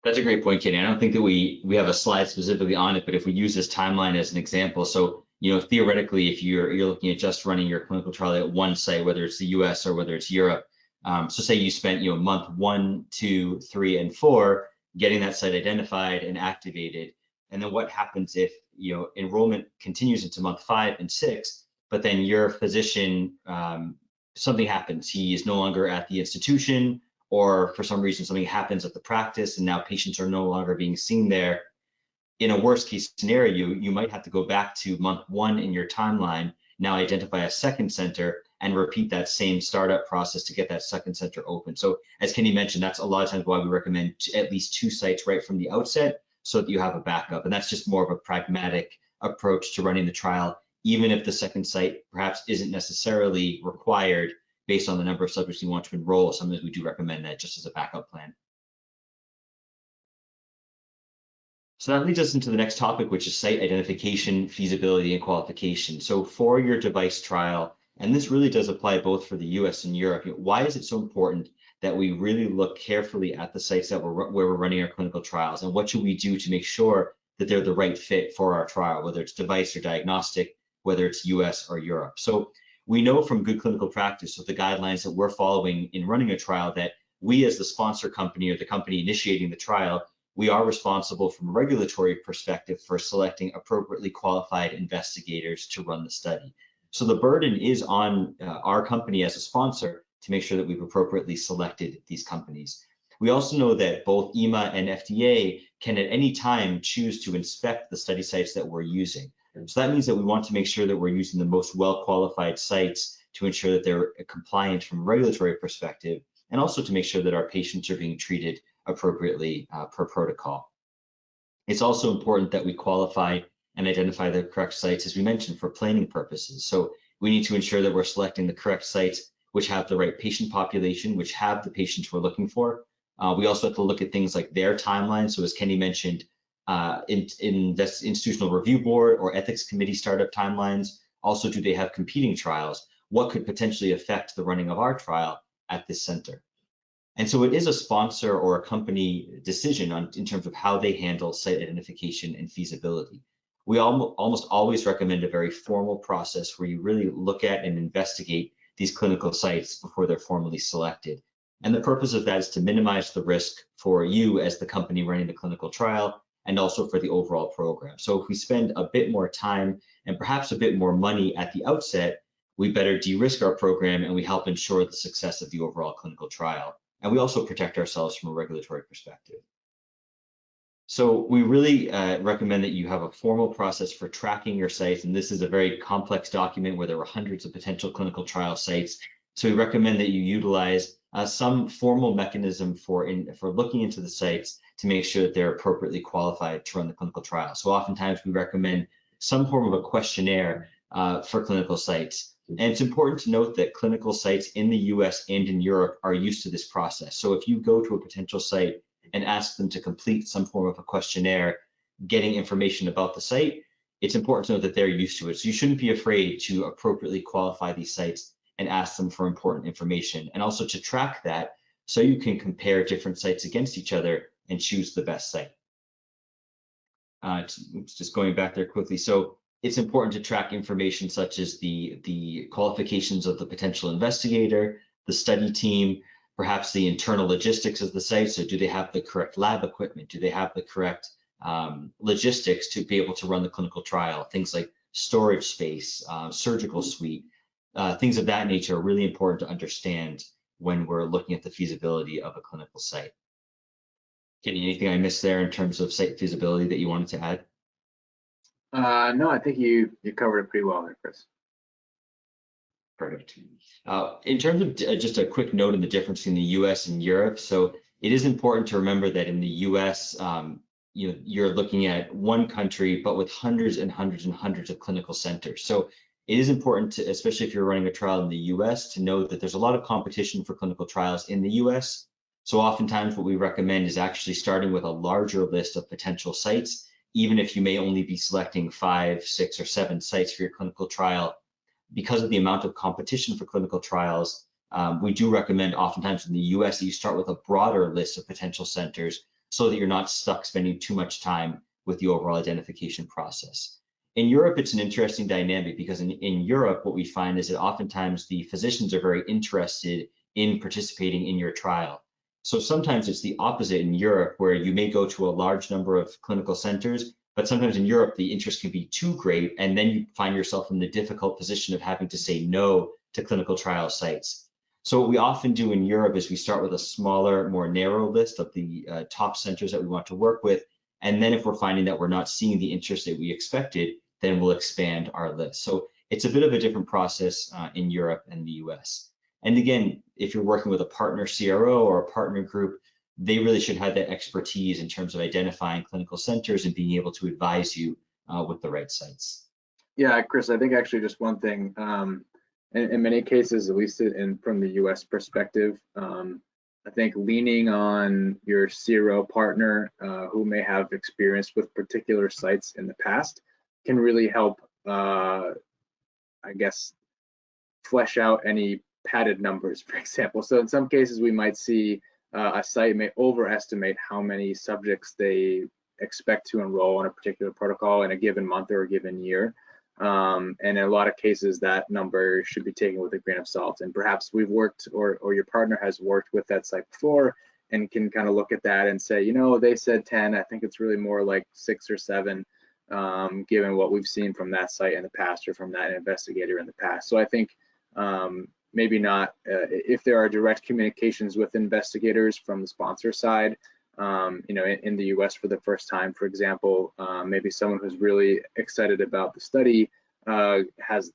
That's a great point, Kenny. I don't think that we have a slide specifically on it, but if we use this timeline as an example, so theoretically, if you're looking at just running your clinical trial at one site, whether it's the US or whether it's Europe, so say you spent month 1, 2, 3, and 4 getting that site identified and activated, and then what happens if enrollment continues into month 5 and 6, but then your physician, something happens, he is no longer at the institution, or for some reason something happens at the practice and now patients are no longer being seen there. In a worst case scenario, you might have to go back to month 1 in your timeline, now identify a second center and repeat that same startup process to get that second center open. So as Kenny mentioned, that's a lot of times why we recommend at least 2 sites right from the outset, so that you have a backup. And that's just more of a pragmatic approach to running the trial, even if the second site perhaps isn't necessarily required based on the number of subjects you want to enroll. Sometimes we do recommend that just as a backup plan. So that leads us into the next topic, which is site identification, feasibility, and qualification. So for your device trial, and this really does apply both for the US and Europe, why is it so important that we really look carefully at the sites that where we're running our clinical trials, and what should we do to make sure that they're the right fit for our trial, whether it's device or diagnostic, whether it's US or Europe? So we know from good clinical practice, with the guidelines that we're following in running a trial, that we as the sponsor company or the company initiating the trial, we are responsible from a regulatory perspective for selecting appropriately qualified investigators to run the study. So the burden is on our company as a sponsor to make sure that we've appropriately selected these companies. We also know that both EMA and FDA can at any time choose to inspect the study sites that we're using. So that means that we want to make sure that we're using the most well-qualified sites to ensure that they're compliant from a regulatory perspective, and also to make sure that our patients are being treated appropriately per protocol. It's also important that we qualify and identify the correct sites, as we mentioned, for planning purposes. So we need to ensure that we're selecting the correct sites which have the right patient population, which have the patients we're looking for. We also have to look at things like their timeline. So as Kenny mentioned, in this institutional review board or ethics committee startup timelines. Also, do they have competing trials? What could potentially affect the running of our trial at this center? And so it is a sponsor or a company decision in terms of how they handle site identification and feasibility. We almost always recommend a very formal process where you really look at and investigate these clinical sites before they're formally selected. And the purpose of that is to minimize the risk for you as the company running the clinical trial and also for the overall program. So if we spend a bit more time and perhaps a bit more money at the outset, we better de-risk our program and we help ensure the success of the overall clinical trial. And we also protect ourselves from a regulatory perspective. So we really recommend that you have a formal process for tracking your sites. And this is a very complex document where there were hundreds of potential clinical trial sites. So we recommend that you utilize some formal mechanism for looking into the sites to make sure that they're appropriately qualified to run the clinical trial. So oftentimes we recommend some form of a questionnaire for clinical sites. And it's important to note that clinical sites in the US and in Europe are used to this process. So if you go to a potential site and ask them to complete some form of a questionnaire, getting information about the site, it's important to know that they're used to it. So you shouldn't be afraid to appropriately qualify these sites and ask them for important information, and also to track that so you can compare different sites against each other and choose the best site. Just going back there quickly. So it's important to track information such as the qualifications of the potential investigator, the study team, perhaps the internal logistics of the site. So do they have the correct lab equipment? Do they have the correct logistics to be able to run the clinical trial? Things like storage space, surgical suite, things of that nature are really important to understand when we're looking at the feasibility of a clinical site. Kenny, anything I missed there in terms of site feasibility that you wanted to add?
No, I think you covered it pretty well there, Chris.
Perfect. In terms of just a quick note on the difference between the US and Europe. So it is important to remember that in the US, you're looking at one country, but with hundreds and hundreds and hundreds of clinical centers. So it is important to, especially if you're running a trial in the US, to know that there's a lot of competition for clinical trials in the US. So oftentimes what we recommend is actually starting with a larger list of potential sites, even if you may only be selecting 5, 6, or 7 sites for your clinical trial. Because of the amount of competition for clinical trials, we do recommend oftentimes in the US that you start with a broader list of potential centers so that you're not stuck spending too much time with the overall identification process. In Europe, it's an interesting dynamic because in Europe, what we find is that oftentimes the physicians are very interested in participating in your trial. So sometimes it's the opposite in Europe, where you may go to a large number of clinical centers, but sometimes in Europe, the interest can be too great, and then you find yourself in the difficult position of having to say no to clinical trial sites. So what we often do in Europe is we start with a smaller, more narrow list of the top centers that we want to work with. And then if we're finding that we're not seeing the interest that we expected, then we'll expand our list. So it's a bit of a different process in Europe and the US. And again, if you're working with a partner CRO or a partner group, they really should have that expertise in terms of identifying clinical centers and being able to advise you with the right sites.
Yeah, Chris, I think actually just one thing, in many cases, at least from the US perspective, I think leaning on your CRO partner who may have experience with particular sites in the past can really help, I guess, flesh out any padded numbers, for example. So in some cases, we might see a site may overestimate how many subjects they expect to enroll in a particular protocol in a given month or a given year. And in a lot of cases, that number should be taken with a grain of salt. And perhaps we've worked or your partner has worked with that site before and can kind of look at that and say, you know, they said 10, I think it's really more like 6 or 7, given what we've seen from that site in the past or from that investigator in the past. So I think maybe not, if there are direct communications with investigators from the sponsor side, you know, in the US for the first time, for example, maybe someone who's really excited about the study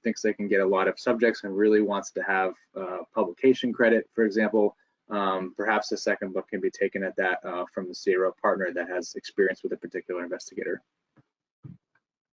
thinks they can get a lot of subjects and really wants to have publication credit, for example. Perhaps a second look can be taken at that from the CRO partner that has experience with a particular investigator.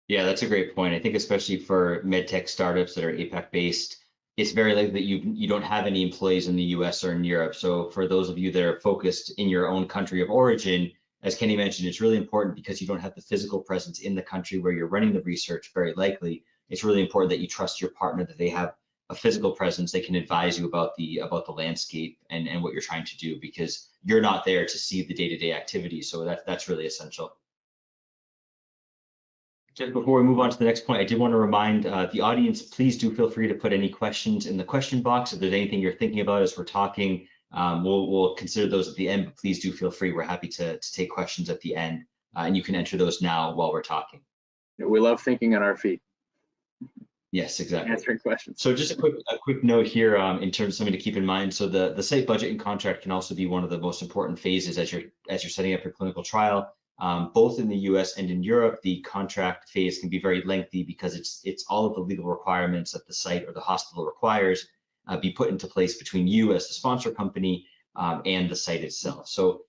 Yeah, that's a great point. I think especially for medtech startups that are APAC based, it's very likely that you don't have any employees in the US or in Europe. So for those of you that are focused in your own country of origin, as Kenny mentioned, it's really important because you don't have the physical presence in the country where you're running the research, very likely. It's really important that you trust your partner, that they have a physical presence, they can advise you about the landscape and what you're trying to do, because you're not there to see the day-to-day activities. So that's really essential. Just before we move on to the next point, I did want to remind the audience, please do feel free to put any questions in the question box. If there's anything you're thinking about as we're talking, we'll consider those at the end, but please do feel free. We're happy to take questions at the end, and you can enter those now while we're talking.
We love thinking on our feet.
Yes, exactly.
Answering questions.
So just a quick note here in terms of something to keep in mind. So the site budget and contract can also be one of the most important phases as you're setting up your clinical trial. Both in the US and in Europe, the contract phase can be very lengthy because it's all of the legal requirements that the site or the hospital requires be put into place between you as the sponsor company and the site itself. So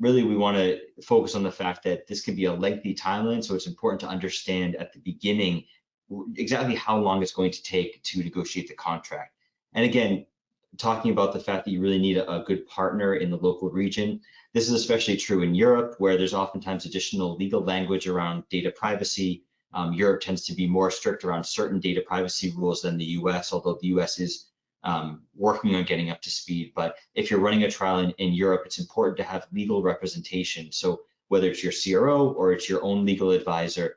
really, we want to focus on the fact that this can be a lengthy timeline. So it's important to understand at the beginning exactly how long it's going to take to negotiate the contract. And again, talking about the fact that you really need a good partner in the local region. This is especially true in Europe, where there's oftentimes additional legal language around data privacy. Europe tends to be more strict around certain data privacy rules than the US, although the US is working on getting up to speed. But if you're running a trial in Europe, it's important to have legal representation. So whether it's your CRO or it's your own legal advisor,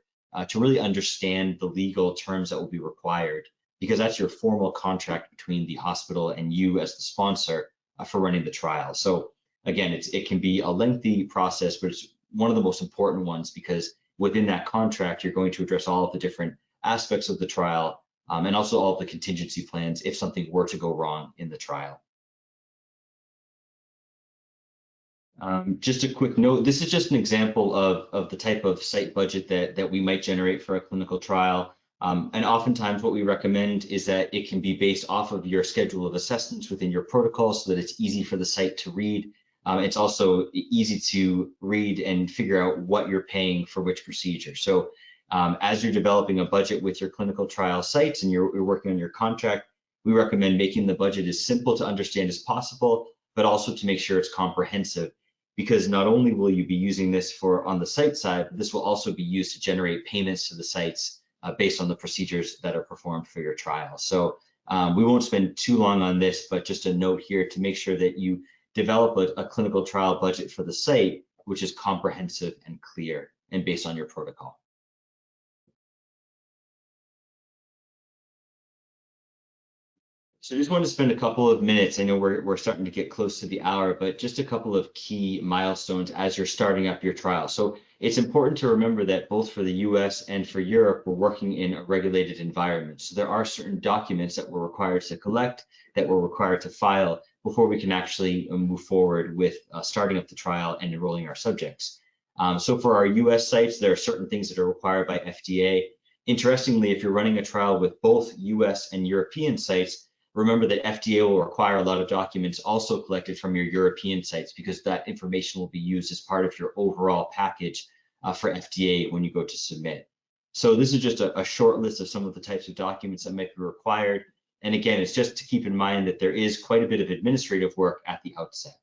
to really understand the legal terms that will be required, because that's your formal contract between the hospital and you as the sponsor for running the trial. So again, it can be a lengthy process, but it's one of the most important ones, because within that contract, you're going to address all of the different aspects of the trial and also all of the contingency plans if something were to go wrong in the trial. Just a quick note, this is just an example of the type of site budget that we might generate for a clinical trial. And oftentimes what we recommend is that it can be based off of your schedule of assessments within your protocol so that it's easy for the site to read. It's also easy to read and figure out what you're paying for which procedure. So as you're developing a budget with your clinical trial sites and you're working on your contract, we recommend making the budget as simple to understand as possible, but also to make sure it's comprehensive. Because not only will you be using this on the site side, but this will also be used to generate payments to the sites based on the procedures that are performed for your trial. So we won't spend too long on this, but just a note here to make sure that you develop a clinical trial budget for the site, which is comprehensive and clear and based on your protocol. So I just wanted to spend a couple of minutes. I know we're starting to get close to the hour, but just a couple of key milestones as you're starting up your trial. So it's important to remember that both for the US and for Europe, we're working in a regulated environment. So there are certain documents that we're required to collect, that we're required to file before we can actually move forward with starting up the trial and enrolling our subjects. So for our US sites, there are certain things that are required by FDA. Interestingly, if you're running a trial with both US and European sites, remember that FDA will require a lot of documents also collected from your European sites, because that information will be used as part of your overall package for FDA when you go to submit. So this is just a short list of some of the types of documents that might be required. And again, it's just to keep in mind that there is quite a bit of administrative work at the outset.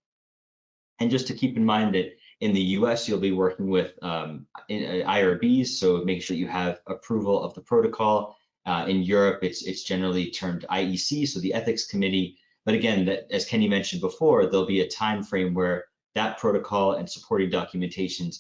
And just to keep in mind that in the US, you'll be working with IRBs, so make sure you have approval of the protocol. In Europe, it's generally termed IEC, so the ethics committee. But again, as Kenny mentioned before, there'll be a time frame where that protocol and supporting documentation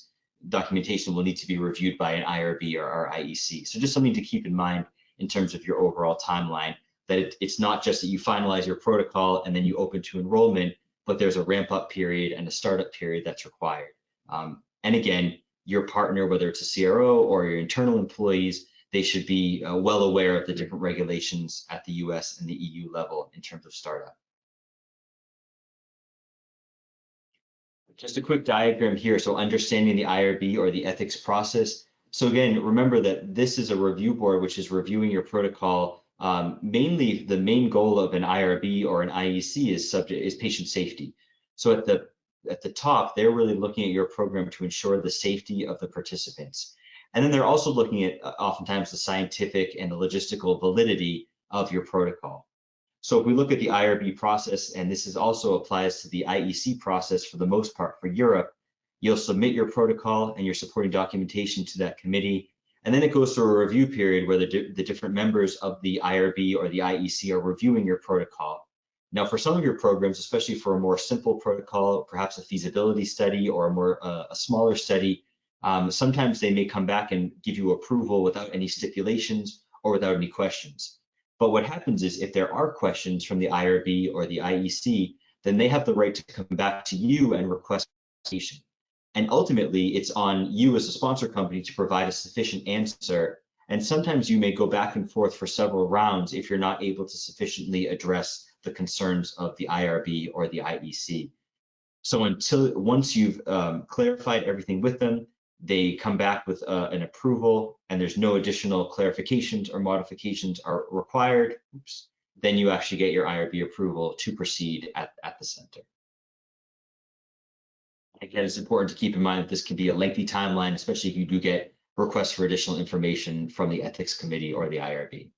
will need to be reviewed by an IRB or IEC. So just something to keep in mind in terms of your overall timeline, that it's not just that you finalize your protocol and then you open to enrollment, but there's a ramp up period and a startup period that's required. And again, your partner, whether it's a CRO or your internal employees, they should be well aware of the different regulations at the US and the EU level in terms of startup. Just a quick diagram here. So understanding the IRB or the ethics process. So again, remember that this is a review board, which is reviewing your protocol. Mainly the main goal of an IRB or an IEC is patient safety. So at the top, they're really looking at your program to ensure the safety of the participants. And then they're also looking at oftentimes the scientific and the logistical validity of your protocol. So if we look at the IRB process, and this also applies to the IEC process for the most part for Europe, you'll submit your protocol and your supporting documentation to that committee. And then it goes through a review period where the different members of the IRB or the IEC are reviewing your protocol. Now, for some of your programs, especially for a more simple protocol, perhaps a feasibility study or a smaller study, sometimes they may come back and give you approval without any stipulations or without any questions. But what happens is if there are questions from the IRB or the IEC, then they have the right to come back to you and request clarification. And ultimately, it's on you as a sponsor company to provide a sufficient answer. And sometimes you may go back and forth for several rounds if you're not able to sufficiently address the concerns of the IRB or the IEC. So once you've clarified everything with them, they come back with an approval and there's no additional clarifications or modifications are required, then you actually get your IRB approval to proceed at the center. Again, it's important to keep in mind that this can be a lengthy timeline, especially if you do get requests for additional information from the ethics committee or the IRB.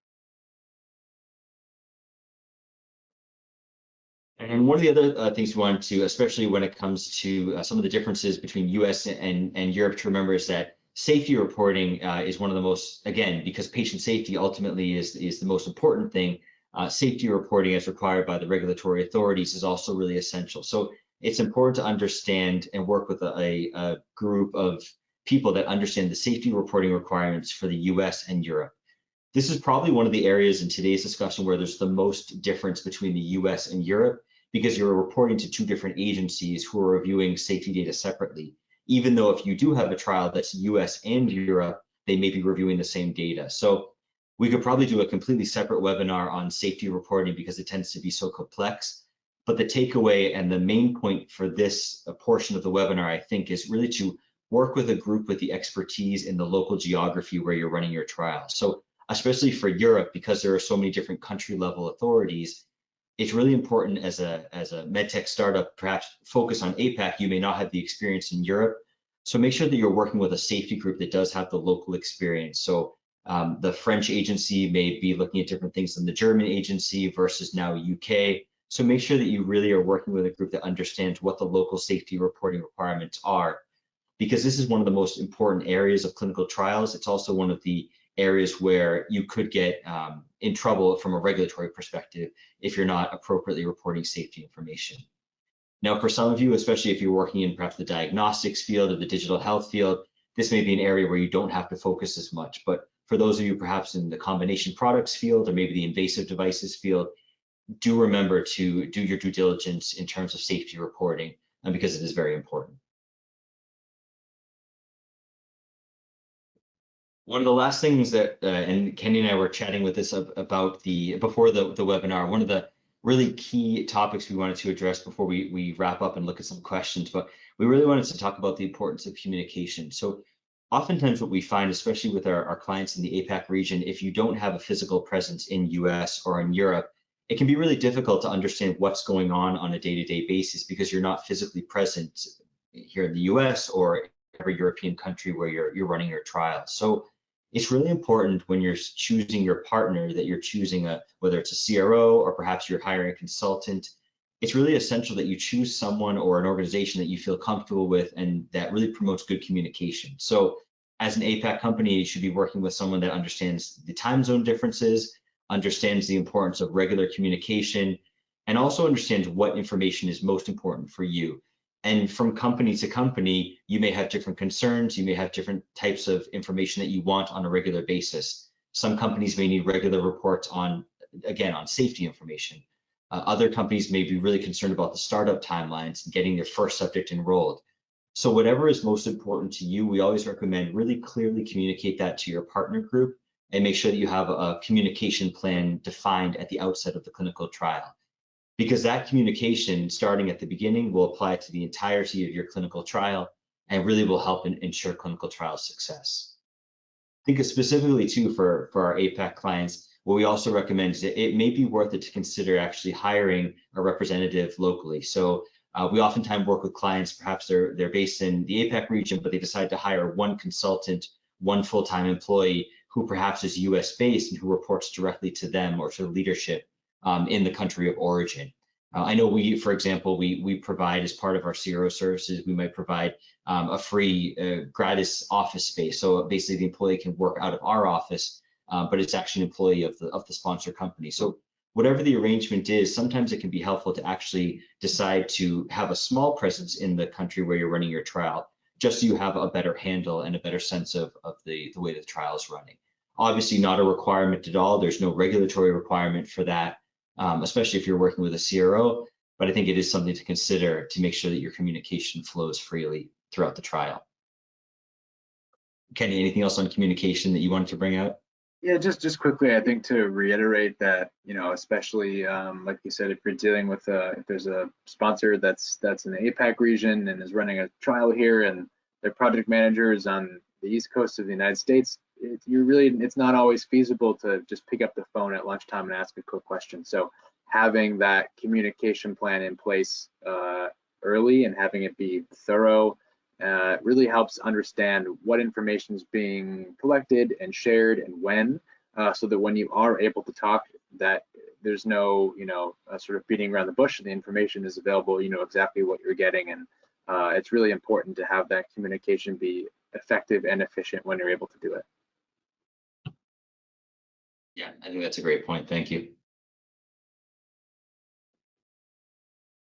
And one of the other things we want to, especially when it comes to some of the differences between US and Europe, to remember is that safety reporting is one of the most, again, because patient safety ultimately is the most important thing, safety reporting as required by the regulatory authorities is also really essential. So it's important to understand and work with a group of people that understand the safety reporting requirements for the US and Europe. This is probably one of the areas in today's discussion where there's the most difference between the US and Europe, because you're reporting to two different agencies who are reviewing safety data separately. Even though if you do have a trial that's US and Europe, they may be reviewing the same data. So we could probably do a completely separate webinar on safety reporting because it tends to be so complex. But the takeaway and the main point for this portion of the webinar, I think, is really to work with a group with the expertise in the local geography where you're running your trial. So especially for Europe, because there are so many different country level authorities, it's really important as a medtech startup, perhaps focus on APAC, you may not have the experience in Europe. So make sure that you're working with a safety group that does have the local experience. So the French agency may be looking at different things than the German agency versus now UK. So make sure that you really are working with a group that understands what the local safety reporting requirements are, because this is one of the most important areas of clinical trials. It's also one of the areas where you could get in trouble from a regulatory perspective if you're not appropriately reporting safety information. Now, for some of you, especially if you're working in perhaps the diagnostics field or the digital health field, this may be an area where you don't have to focus as much. But for those of you perhaps in the combination products field or maybe the invasive devices field, do remember to do your due diligence in terms of safety reporting, because it is very important. One of the last things that, and Kenny and I were chatting with this about before the webinar, one of the really key topics we wanted to address before we wrap up and look at some questions, but we really wanted to talk about the importance of communication. So oftentimes what we find, especially with our clients in the APAC region, if you don't have a physical presence in US or in Europe, it can be really difficult to understand what's going on a day-to-day basis because you're not physically present here in the US or every European country where you're running your trial. So it's really important when you're choosing your partner that you're choosing whether it's a CRO or perhaps you're hiring a consultant. It's really essential that you choose someone or an organization that you feel comfortable with and that really promotes good communication. So as an APAC company, you should be working with someone that understands the time zone differences, understands the importance of regular communication, and also understands what information is most important for you. And from company to company, you may have different concerns, you may have different types of information that you want on a regular basis. Some companies may need regular reports on safety information. Other companies may be really concerned about the startup timelines and getting their first subject enrolled. So whatever is most important to you, we always recommend really clearly communicate that to your partner group and make sure that you have a communication plan defined at the outset of the clinical trial. Because that communication starting at the beginning will apply to the entirety of your clinical trial and really will help ensure clinical trial success. I think specifically too for our APAC clients, what we also recommend is that it may be worth it to consider actually hiring a representative locally. So we oftentimes work with clients, perhaps they're based in the APAC region, but they decide to hire one consultant, one full-time employee who perhaps is US based and who reports directly to them or to the leadership in the country of origin. I know we, for example, we provide as part of our CRO services, we might provide a free gratis office space. So basically the employee can work out of our office, but it's actually an employee of the sponsor company. So whatever the arrangement is, sometimes it can be helpful to actually decide to have a small presence in the country where you're running your trial, just so you have a better handle and a better sense of the way the trial is running. Obviously not a requirement at all. There's no regulatory requirement for that. Especially if you're working with a CRO, but I think it is something to consider to make sure that your communication flows freely throughout the trial. Kenny, anything else on communication that you wanted to bring out?
Yeah, just quickly, I think to reiterate that, especially like you said, if you're dealing with if there's a sponsor that's in the APAC region and is running a trial here, and their project manager is on the East Coast of the United States, it's not always feasible to just pick up the phone at lunchtime and ask a quick question. So having that communication plan in place early and having it be thorough really helps understand what information is being collected and shared and when, so that when you are able to talk, that there's no sort of beating around the bush. The information is available, you know exactly what you're getting, and it's really important to have that communication be effective and efficient when you're able to do it.
Yeah, I think that's a great point. Thank you.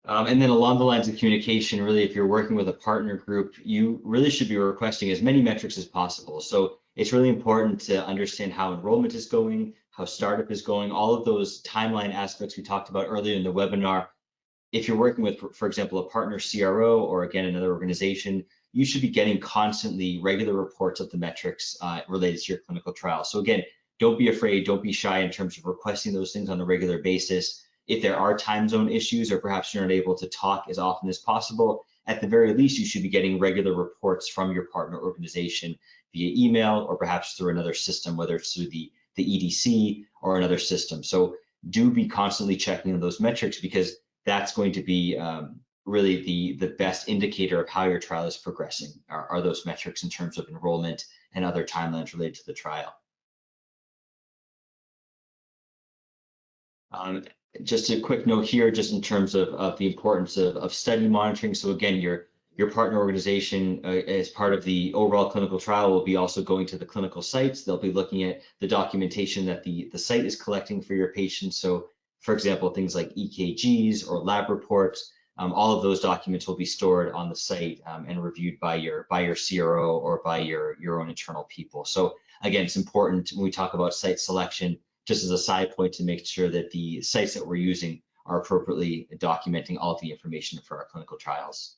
And then along the lines of communication, really, if you're working with a partner group, you really should be requesting as many metrics as possible. So it's really important to understand how enrollment is going, how startup is going, all of those timeline aspects we talked about earlier in the webinar. If you're working with, for example, a partner CRO or again, another organization, you should be getting constantly regular reports of the metrics related to your clinical trial. So again, don't be afraid, don't be shy in terms of requesting those things on a regular basis. If there are time zone issues or perhaps you're not able to talk as often as possible, at the very least, you should be getting regular reports from your partner organization via email or perhaps through another system, whether it's through the EDC or another system. So do be constantly checking on those metrics, because that's going to be really the best indicator of how your trial is progressing, are those metrics in terms of enrollment and other timelines related to the trial. Just a quick note here, just in terms of the importance of study monitoring. So again, your partner organization, as part of the overall clinical trial, will be also going to the clinical sites. They'll be looking at the documentation that the site is collecting for your patients. So for example, things like EKGs or lab reports, all of those documents will be stored on the site and reviewed by your CRO or by your own internal people. So again, it's important when we talk about site selection, just as a side point, to make sure that the sites that we're using are appropriately documenting all of the information for our clinical trials.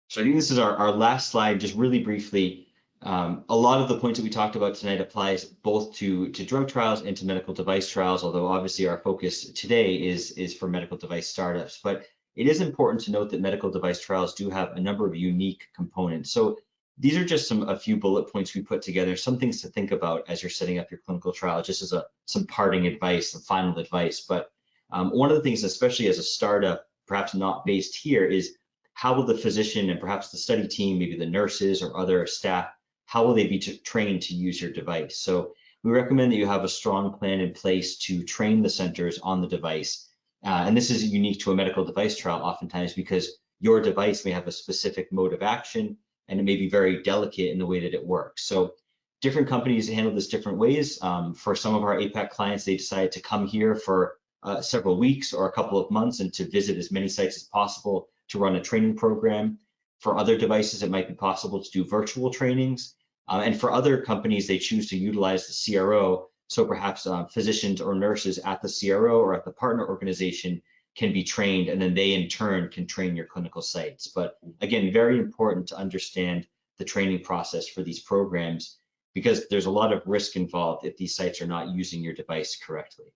So I think this is our last slide, just really briefly. A lot of the points that we talked about tonight applies both to drug trials and to medical device trials, although obviously our focus today is for medical device startups. But it is important to note that medical device trials do have a number of unique components. So these are just a few bullet points we put together, some things to think about as you're setting up your clinical trial, just as some parting advice, some final advice. But one of the things, especially as a startup, perhaps not based here, is how will the physician and perhaps the study team, maybe the nurses or other staff, how will they be trained to use your device? So we recommend that you have a strong plan in place to train the centers on the device. And this is unique to a medical device trial oftentimes, because your device may have a specific mode of action and it may be very delicate in the way that it works. So different companies handle this different ways. For some of our APAC clients, they decided to come here for several weeks or a couple of months and to visit as many sites as possible to run a training program. For other devices, it might be possible to do virtual trainings. And for other companies, they choose to utilize the CRO. So perhaps physicians or nurses at the CRO or at the partner organization can be trained, and then they in turn can train your clinical sites. But again, very important to understand the training process for these programs, because there's a lot of risk involved if these sites are not using your device correctly.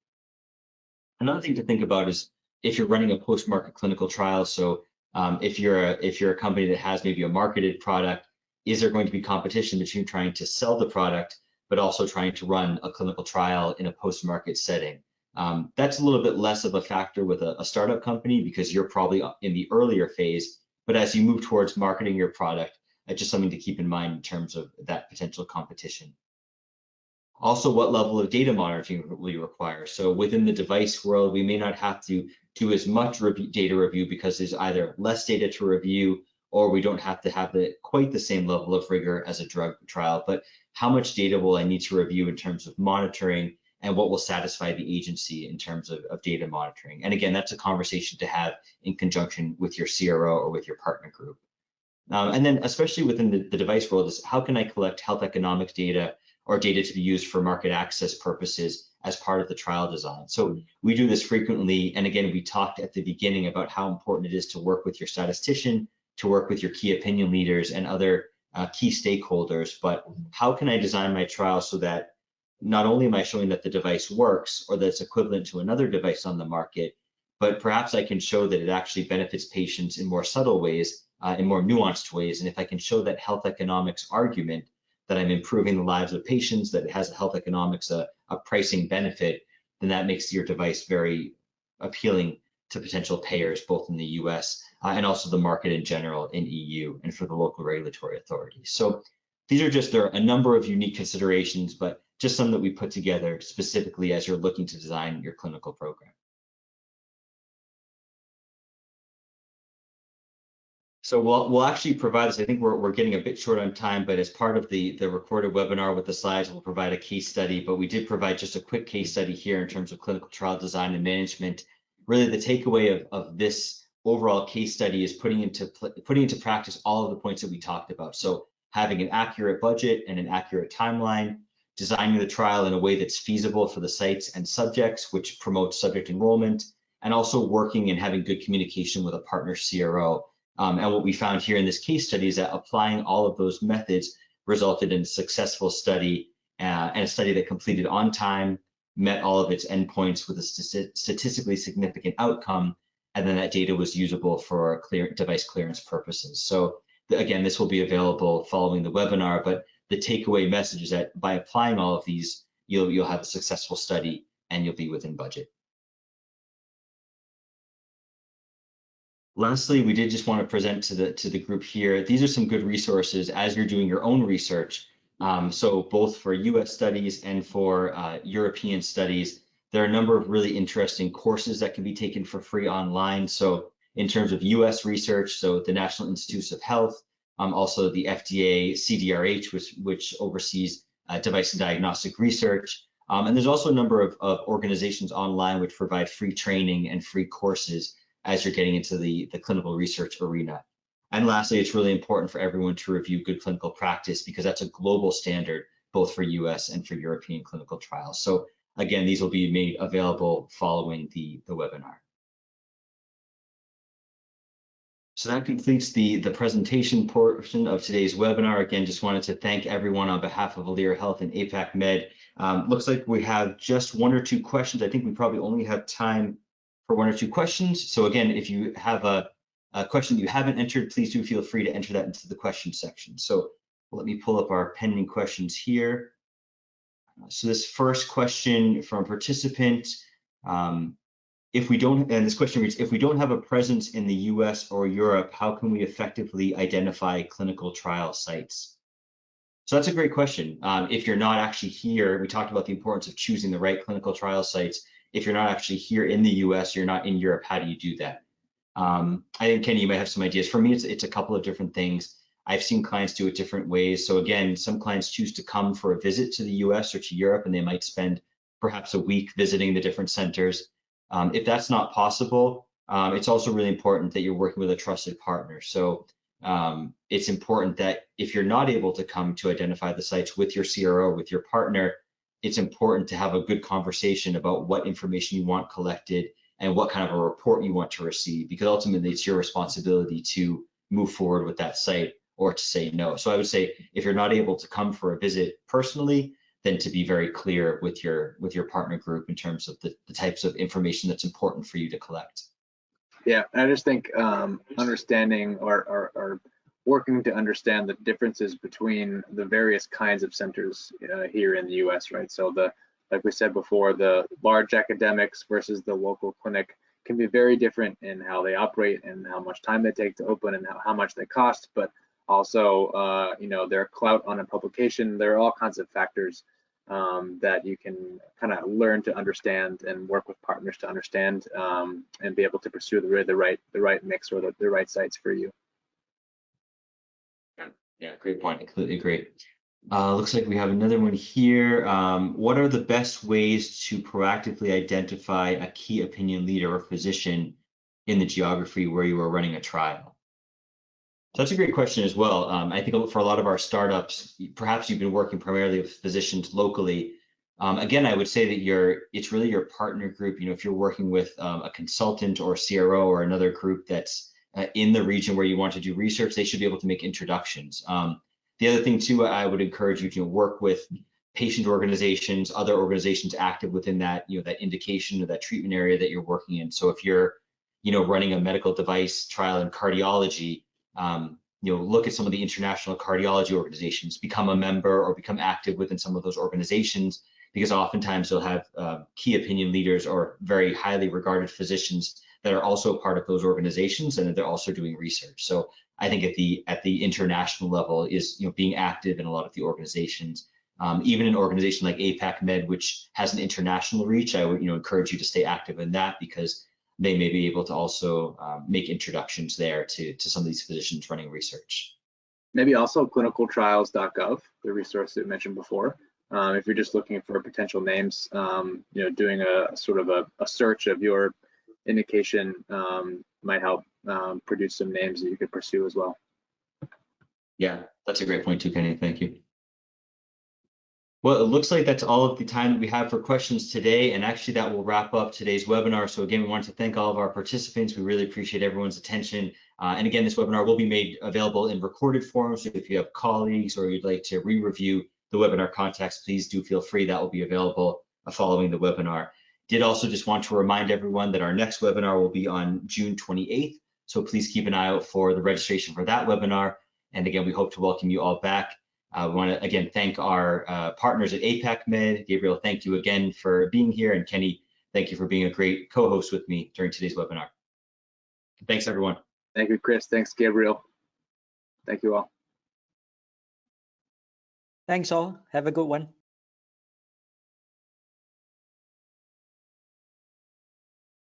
Another thing to think about is if you're running a post-market clinical trial. So if you're a company that has maybe a marketed product, is there going to be competition between trying to sell the product but also trying to run a clinical trial in a post-market setting? That's a little bit less of a factor with a startup company, because you're probably in the earlier phase. But as you move towards marketing your product, it's just something to keep in mind in terms of that potential competition. Also, what level of data monitoring will you require? So within the device world, we may not have to do as much data review because there's either less data to review, or we don't have to have quite the same level of rigor as a drug trial. But how much data will I need to review in terms of monitoring, and what will satisfy the agency in terms of data monitoring? And again, that's a conversation to have in conjunction with your CRO or with your partner group. And then especially within the device world is how can I collect health economics data or data to be used for market access purposes as part of the trial design. So we do this frequently. And again, we talked at the beginning about how important it is to work with your statistician, to work with your key opinion leaders and other key stakeholders. But how can I design my trial so that not only am I showing that the device works or that it's equivalent to another device on the market, but perhaps I can show that it actually benefits patients in more subtle ways, in more nuanced ways. And if I can show that health economics argument, that I'm improving the lives of patients, that it has a health economics, a pricing benefit, then that makes your device very appealing to potential payers, both in the US and also the market in general in EU and for the local regulatory authorities. So these are just, there are a number of unique considerations, but just some that we put together specifically as you're looking to design your clinical program. So we'll actually provide this. I think we're getting a bit short on time, but as part of the recorded webinar with the slides, we'll provide a case study. But we did provide just a quick case study here in terms of clinical trial design and management. Really, the takeaway of this overall case study is putting into practice all of the points that we talked about. So having an accurate budget and an accurate timeline, designing the trial in a way that's feasible for the sites and subjects, which promotes subject enrollment, and also working and having good communication with a partner CRO. And what we found here in this case study is that applying all of those methods resulted in a successful study and a study that completed on time, met all of its endpoints with a statistically significant outcome, and then that data was usable for device clearance purposes. So again, this will be available following the webinar, but the takeaway message is that by applying all of these, you'll have a successful study and you'll be within budget. Lastly, we did just want to present to the group here. These are some good resources as you're doing your own research. So both for US studies and for European studies, there are a number of really interesting courses that can be taken for free online. So in terms of US research, so the National Institutes of Health, also the FDA, CDRH, which oversees device and diagnostic research. And there's also a number of organizations online which provide free training and free courses as you're getting into the clinical research arena. And lastly, it's really important for everyone to review good clinical practice because that's a global standard, both for US and for European clinical trials. So again, these will be made available following the webinar. So that completes the presentation portion of today's webinar. Again, just wanted to thank everyone on behalf of Alira Health and APACMed. Looks like we have just one or two questions. I think we probably only have time for one or two questions. So again, if you have a question you haven't entered, please do feel free to enter that into the question section. So let me pull up our pending questions here. So this first question from a participant, if we don't, and this question reads, if we don't have a presence in the US or Europe, how can we effectively identify clinical trial sites? So that's a great question. If you're not actually here, we talked about the importance of choosing the right clinical trial sites. If you're not actually here in the US, you're not in Europe, how do you do that? I think, Kenny, you might have some ideas. For me, it's a couple of different things. I've seen clients do it different ways. So again, some clients choose to come for a visit to the US or to Europe, and they might spend perhaps a week visiting the different centers. If that's not possible, it's also really important that you're working with a trusted partner. So it's important that if you're not able to come to identify the sites with your CRO, with your partner, it's important to have a good conversation about what information you want collected and what kind of a report you want to receive, because ultimately it's your responsibility to move forward with that site or to say no. So I would say if you're not able to come for a visit personally, then to be very clear with your partner group in terms of the types of information that's important for you to collect.
Yeah, I just think understanding or working to understand the differences between the various kinds of centers here in the US, right? So like we said before, the large academics versus the local clinic can be very different in how they operate and how much time they take to open and how much they cost, but also, their clout on a publication. There are all kinds of factors that you can kind of learn to understand and work with partners to understand, and be able to pursue the right mix or the right sites for you.
Yeah, great point. I completely agree. Looks like we have another one here. What are the best ways to proactively identify a key opinion leader or physician in the geography where you are running a trial? So that's a great question as well. I think for a lot of our startups, perhaps you've been working primarily with physicians locally. Again, I would say that it's really your partner group. You know, if you're working with a consultant or a CRO or another group that's in the region where you want to do research, they should be able to make introductions. The other thing too, I would encourage you to work with patient organizations, other organizations active within that, that indication or that treatment area that you're working in. So if you're, running a medical device trial in cardiology, look at some of the international cardiology organizations, become a member or become active within some of those organizations, because oftentimes they'll have key opinion leaders or very highly regarded physicians that are also part of those organizations, and they're also doing research. So I think at the international level is being active in a lot of the organizations. Even an organization like APACMed, which has an international reach, I would encourage you to stay active in that, because they may be able to also make introductions there to some of these physicians running research.
Maybe also clinicaltrials.gov, the resource that we mentioned before. If you're just looking for potential names, doing a sort of a search of your indication might help produce some names that you could pursue as well.
Yeah, that's a great point too, Kenny. Thank you. Well, it looks like that's all of the time that we have for questions today, and actually that will wrap up today's webinar. So again, we want to thank all of our participants. We really appreciate everyone's attention. And again, this webinar will be made available in recorded form. So if you have colleagues or you'd like to re-review the webinar context, please do feel free. That will be available following the webinar. Did also just want to remind everyone that our next webinar will be on June 28th. So please keep an eye out for the registration for that webinar. And again, we hope to welcome you all back. We want to again thank our partners at APACMed. Gabriel, thank you again for being here. And Kenny, thank you for being a great co-host with me during today's webinar. Thanks, everyone.
Thank you, Chris. Thanks, Gabriel. Thank you all.
Thanks all. Have a good one.